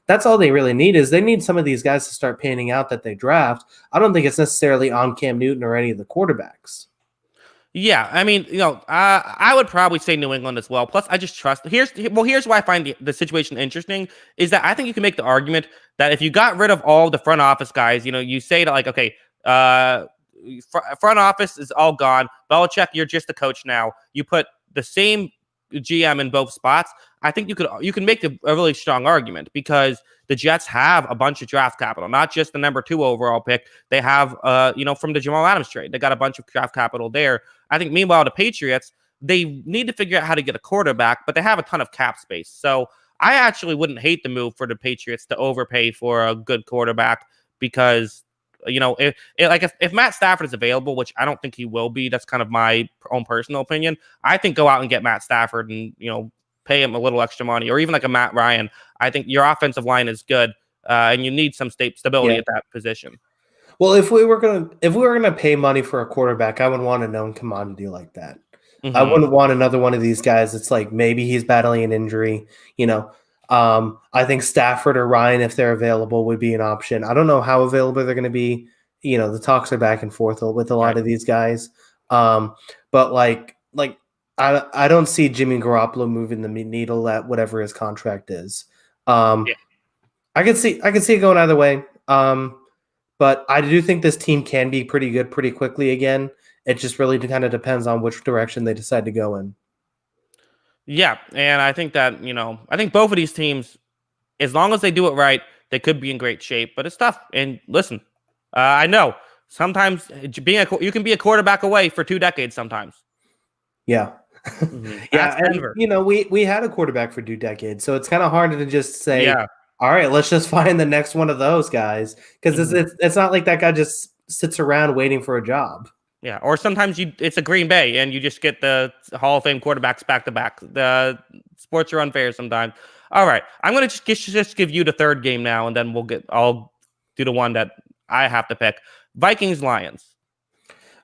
that's all they really need is they need some of these guys to start panning out that they draft. I don't think it's necessarily on Cam Newton or any of the quarterbacks. Yeah, I mean, I would probably say New England as well. Plus, I just trust. Here's why I find the situation interesting is that I think you can make the argument that if you got rid of all the front office guys, you say that okay, front office is all gone. Belichick, you're just the coach now. You put the same GM in both spots. I think you can make a really strong argument because the Jets have a bunch of draft capital, not just the number 2 overall pick. They have, from the Jamal Adams trade, they got a bunch of draft capital there. I think meanwhile, the Patriots, they need to figure out how to get a quarterback, but they have a ton of cap space. So I actually wouldn't hate the move for the Patriots to overpay for a good quarterback because if Matt Stafford is available, which I don't think he will be, that's kind of my own personal opinion. I think go out and get Matt Stafford and pay him a little extra money, or even like a Matt Ryan. I think your offensive line is good, and you need some stability at that position. Well, if we were gonna pay money for a quarterback, I would want a known commodity like that. Mm-hmm. I wouldn't want another one of these guys. It's like maybe he's battling an injury. I think Stafford or Ryan, if they're available, would be an option. I don't know how available they're going to be. The talks are back and forth with a lot of these guys. But I don't see Jimmy Garoppolo moving the needle at whatever his contract is. I can see it going either way. But I do think this team can be pretty good pretty quickly again. It just really kind of depends on which direction they decide to go in. Yeah, and I think that, I think both of these teams, as long as they do it right, they could be in great shape, but it's tough. And listen, I know sometimes you can be a quarterback away for 2 decades sometimes. Yeah. Mm-hmm. Yeah, and we had a quarterback for 2 decades, so it's kind of hard to just say, all right, let's just find the next one of those guys, because it's not like that guy just sits around waiting for a job. Yeah, or sometimes it's a Green Bay and you just get the Hall of Fame quarterbacks back to back. The sports are unfair sometimes. All right, I'm going to just give you the third game now, and then I'll do the one that I have to pick. Vikings-Lions.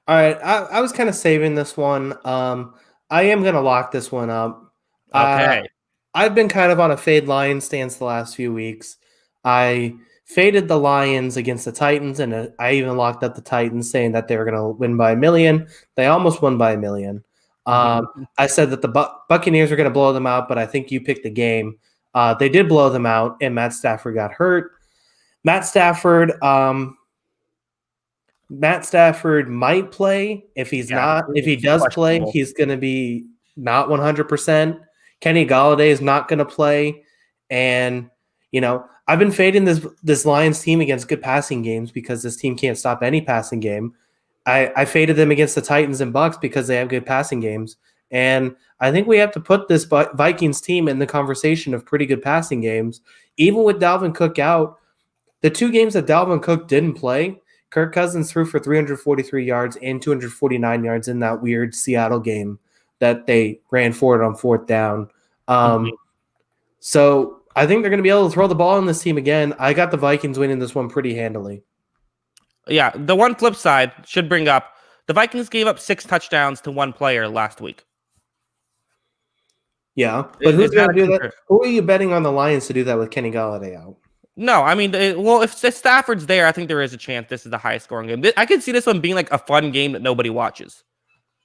All right, I was kind of saving this one. I am going to lock this one up. Okay. I've been kind of on a fade Lions stance the last few weeks. I faded the Lions against the Titans, and I even locked up the Titans saying that they were going to win by 1 million. They almost won by 1 million. I said that the Buccaneers were going to blow them out, but I think you picked the game. They did blow them out, and Matt Stafford got hurt. Matt Stafford might play. If he's not, if he does play, he's going to be not 100%. Kenny Golladay is not going to play, and I've been fading this Lions team against good passing games because this team can't stop any passing game. I faded them against the Titans and Bucs because they have good passing games. And I think we have to put this Vikings team in the conversation of pretty good passing games. Even with Dalvin Cook out, the 2 games that Dalvin Cook didn't play, Kirk Cousins threw for 343 yards and 249 yards in that weird Seattle game that they ran for it on fourth down. Mhm. So I think they're going to be able to throw the ball on this team again. I got the Vikings winning this one pretty handily. Yeah, the one flip side should bring up the Vikings gave up 6 touchdowns to one player last week. Yeah, but who's Is that going a to do that? concern? Who are you betting on the Lions to do that with Kenny Galladay out? No, I mean, well, if Stafford's there, I think there is a chance this is the highest scoring game. I could see this one being like a fun game that nobody watches.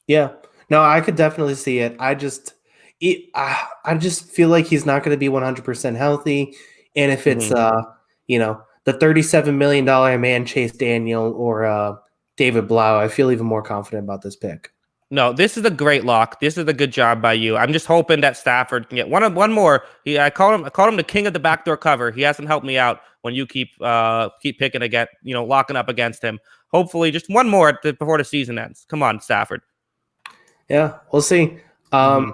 Yeah, no, I could definitely see it. I just feel like he's not going to be 100% healthy, and if it's Mhm. the $37 million man Chase Daniel or David Blau, I feel even more confident about this pick. No, this is a great lock. This is a good job by you. I'm just hoping that Stafford can get one more. I called him the king of the backdoor cover. He hasn't helped me out when you keep picking against, locking up against him. Hopefully, just one more before the season ends. Come on, Stafford. Yeah, we'll see. Mhm.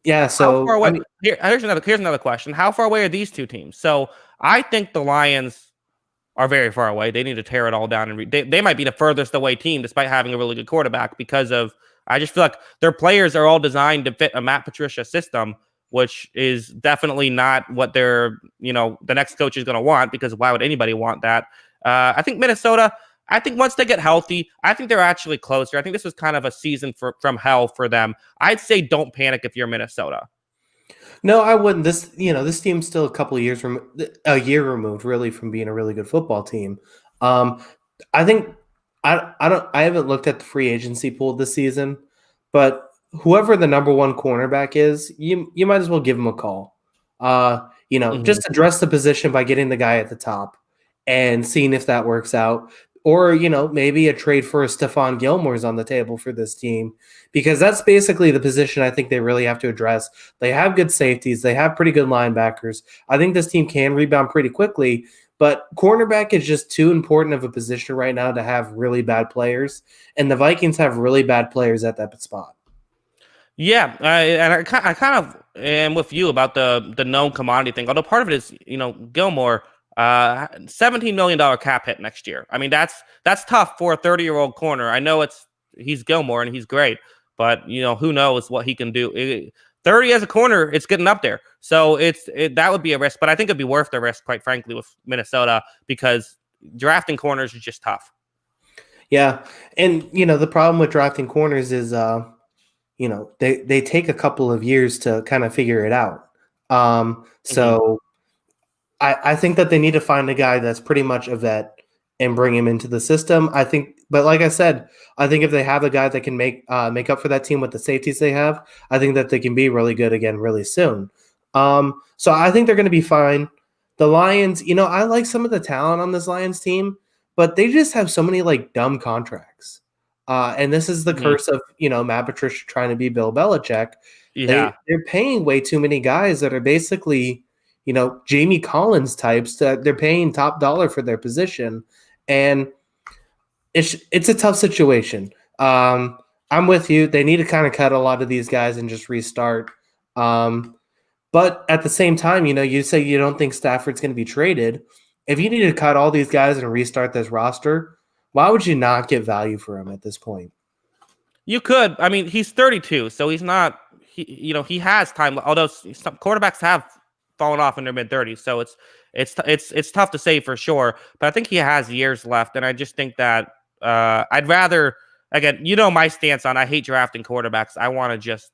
Yeah, How far so away? Here's another question. How far away are these two teams? So I think the Lions are very far away. They need to tear it all down, and they might be the furthest away team, despite having a really good quarterback. Because of, I just feel like their players are all designed to fit a Matt Patricia system, which is definitely not what the next coach is going to want. Because why would anybody want that? I think Minnesota. I think once they get healthy, I think they're actually closer. I think this was kind of a season from hell for them. I'd say don't panic if you're Minnesota. No, I wouldn't. This team's still a year removed, really, from being a really good football team. I think I haven't looked at the free agency pool this season, but whoever the number one cornerback is, you might as well give him a call. Mhm. Just address the position by getting the guy at the top and seeing if that works out. Or, maybe a trade for a Stephon Gilmore is on the table for this team, because that's basically the position I think they really have to address. They have good safeties. They have pretty good linebackers. I think this team can rebound pretty quickly, but cornerback is just too important of a position right now to have really bad players. And the Vikings have really bad players at that spot. Yeah, and I kind of am with you about the known commodity thing. Although part of it is, Gilmore, $17 million cap hit next year. I mean, that's tough for a 30-year-old corner. I know he's Gilmore and he's great, but who knows what he can do. 30 as a corner, it's getting up there. So that would be a risk, but I think it'd be worth the risk, quite frankly, with Minnesota, because drafting corners is just tough. Yeah, and the problem with drafting corners is they take a couple of years to kind of figure it out. Mhm. So I think that they need to find a guy that's pretty much a vet and bring him into the system. I think, but like I said, I think if they have a guy that can make up for that team with the safeties they have, I think that they can be really good again really soon. So I think they're going to be fine. The Lions, I like some of the talent on this Lions team, but they just have so many like dumb contracts. And this is the Mhm. curse of Matt Patricia trying to be Bill Belichick. Yeah. They're paying way too many guys that are basically Jamie Collins types that they're paying top dollar for their position, and it's a tough situation. I'm with you. They need to kind of cut a lot of these guys and just restart. But at the same time, you say you don't think Stafford's going to be traded. If you need to cut all these guys and restart this roster, why would you not get value for him at this point? You could. I mean, he's 32, so he's not. He has time. Although some quarterbacks have fallen off in their mid 30s, so it's tough to say for sure. But I think he has years left, and I just think that I'd rather, again, my stance on I hate drafting quarterbacks. I want to just,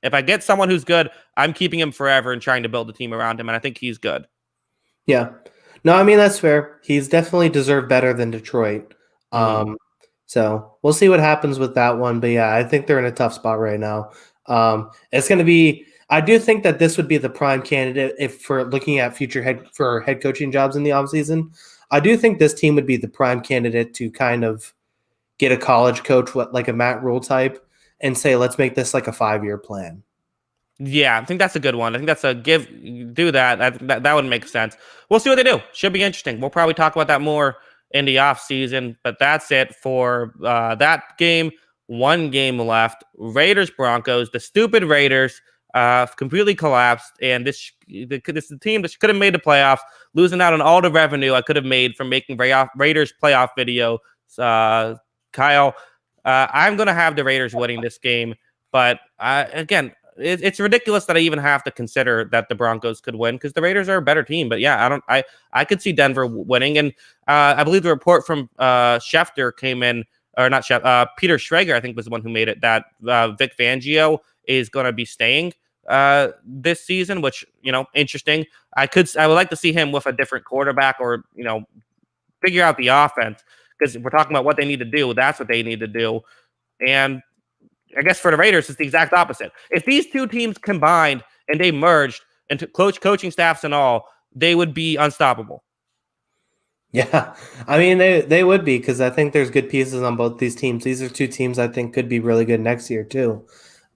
if I get someone who's good, I'm keeping him forever and trying to build a team around him, and I think he's good. Yeah. No, I mean that's fair. He's definitely deserved better than Detroit. Hmm. So we'll see what happens with that one. But yeah, I think they're in a tough spot right now. It's going to be. I do think that this would be the prime candidate if for looking at future head coaching jobs in the offseason. I do think this team would be the prime candidate to kind of get a college coach, like a Matt Rule type, and say, let's make this like a 5-year plan. Yeah, I think that's a good one. I think that's do that. That would make sense. We'll see what they do. Should be interesting. We'll probably talk about that more in the off season, but that's it for that game. One game left. Raiders Broncos. The stupid Raiders. completely collapsed. And this is the team that could have made the playoffs, losing out on all the revenue I could have made from making Raiders playoff video. Kyle, I'm going to have the Raiders winning this game. But again, it's ridiculous that I even have to consider that the Broncos could win because the Raiders are a better team. But yeah, I could see Denver winning. And I believe the report from Schefter came in, or not Peter Schrager, I think was the one who made it, that Vic Fangio is going to be staying this season, which, interesting. I would like to see him with a different quarterback, or, figure out the offense, because we're talking about what they need to do. That's what they need to do. And I guess for the Raiders, it's the exact opposite. If these two teams combined and they merged into coaching staffs and all, they would be unstoppable. Yeah, I mean, they would be, because I think there's good pieces on both these teams. These are two teams I think could be really good next year too.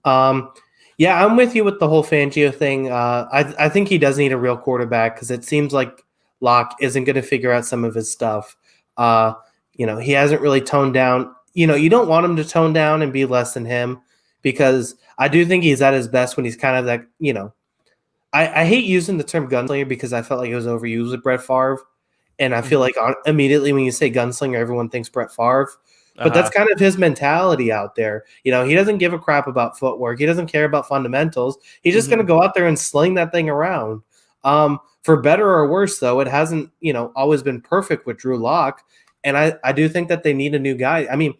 Yeah, I'm with you with the whole Fangio thing. I think he does need a real quarterback, because it seems like Locke isn't going to figure out some of his stuff. He hasn't really toned down. You don't want him to tone down and be less than him, because I do think he's at his best when he's kind of that, I hate using the term gunslinger because I felt like it was overused with Brett Favre. And I feel like immediately when you say gunslinger, everyone thinks Brett Favre. But that's kind of his mentality out there. He doesn't give a crap about footwork. He doesn't care about fundamentals. He's just going to go out there and sling that thing around. For better or worse, though, it hasn't, always been perfect with Drew Lock. And I do think that they need a new guy. I mean,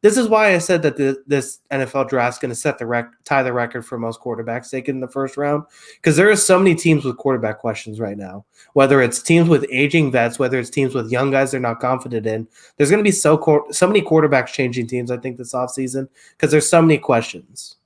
this is why I said that this NFL draft is going to tie the record for most quarterbacks taken in the first round, because there are so many teams with quarterback questions right now. Whether it's teams with aging vets, whether it's teams with young guys they're not confident in, there's going to be so many quarterbacks changing teams, I think, this offseason, because there's so many questions.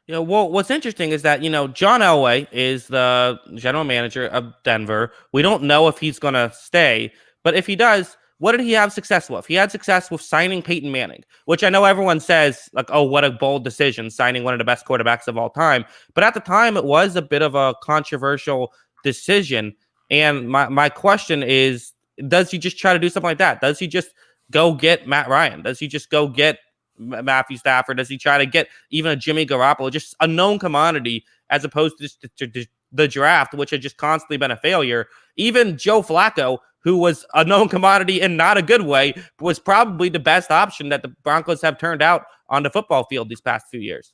Well, what's interesting is that, John Elway is the general manager of Denver. We don't know if he's going to stay, but if he does, what did he have success with? He had success with signing Peyton Manning, which I know everyone says, like, oh, what a bold decision, signing one of the best quarterbacks of all time. But at the time, it was a bit of a controversial decision. And my question is, does he just try to do something like that? Does he just go get Matt Ryan? Does he just go get Matthew Stafford? Does he try to get even a Jimmy Garoppolo, just a known commodity, as opposed to just the draft, which had just constantly been a failure? Even Joe Flacco, who was a known commodity in not a good way, was probably the best option that the Broncos have turned out on the football field these past few years.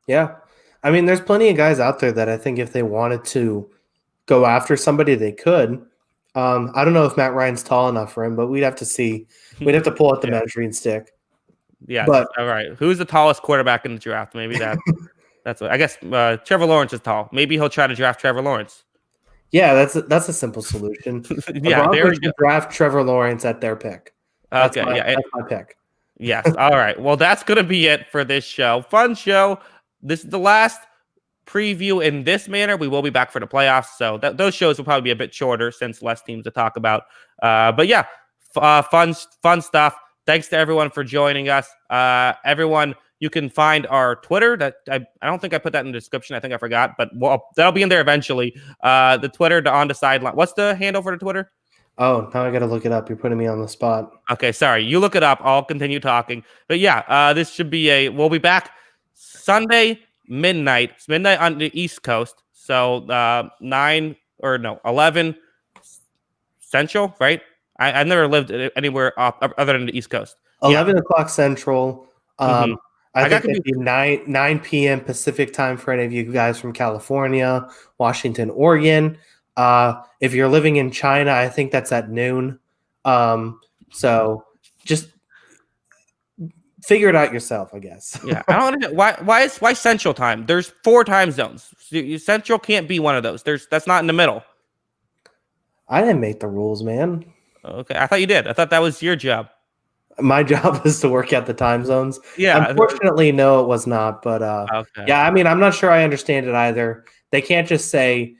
Yeah. I mean, there's plenty of guys out there that I think if they wanted to go after somebody, they could. I don't know if Matt Ryan's tall enough for him, but we'd have to see. We'd have to pull out the measuring stick. Yeah. But all right. Who's the tallest quarterback in the draft? Maybe that's what I guess. Trevor Lawrence is tall. Maybe he'll try to draft Trevor Lawrence. Yeah, that's a simple solution. Yeah, Broncos should draft Trevor Lawrence at their pick. That's that's my pick. Yes. All right. Well, that's going to be it for this show. Fun show. This is the last preview in this manner. We will be back for the playoffs, so those shows will probably be a bit shorter since less teams to talk about. But yeah, fun stuff. Thanks to everyone for joining us. Everyone, you can find our Twitter. That I don't think I put that in the description. I think I forgot, but that'll be in there eventually. The Twitter, the On the Sideline. What's the handle for the Twitter? Oh, now I got to look it up. You're putting me on the spot. Okay, sorry. You look it up. I'll continue talking. But yeah, this should be we'll be back Sunday midnight. It's midnight on the East Coast. So 11 Central, right? I've never lived anywhere other than the East Coast. 11 o'clock Central. I think it'd be 9 p.m. Pacific time for any of you guys from California, Washington, Oregon. If you're living in China, I think that's at noon. So just figure it out yourself, I guess. Yeah, I don't understand why Central time. There's 4 time zones. Central can't be one of those. That's not in the middle. I didn't make the rules, man. Okay, I thought you did. I thought that was your job. My job is to work out the time zones. Yeah. Unfortunately, no, it was not. But okay. Yeah, I mean, I'm not sure I understand it either. They can't just say,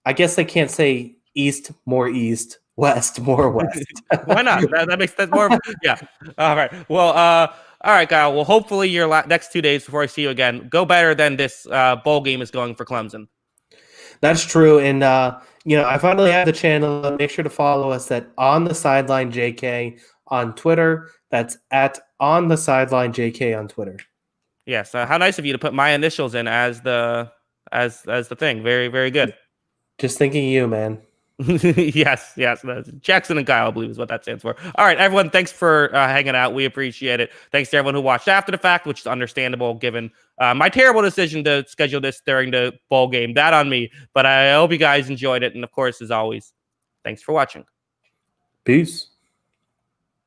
I guess they can't say east, more east, west, more west. Why not? That makes that more. Yeah. All right. Well, all right, Kyle. Well, hopefully your next 2 days before I see you again go better than this bowl game is going for Clemson. That's true. And, I finally have the channel. Make sure to follow us at On the Sideline JK on Twitter. That's at On the Sideline JK on Twitter. Yes. How nice of you to put my initials in as the thing. Very, very good. Just thinking of you, man. Yes. Jackson and Kyle, I believe, is what that stands for. All right, everyone. Thanks for hanging out. We appreciate it. Thanks to everyone who watched after the fact, which is understandable given my terrible decision to schedule this during the bowl game. That on me. But I hope you guys enjoyed it. And of course, as always, thanks for watching. Peace.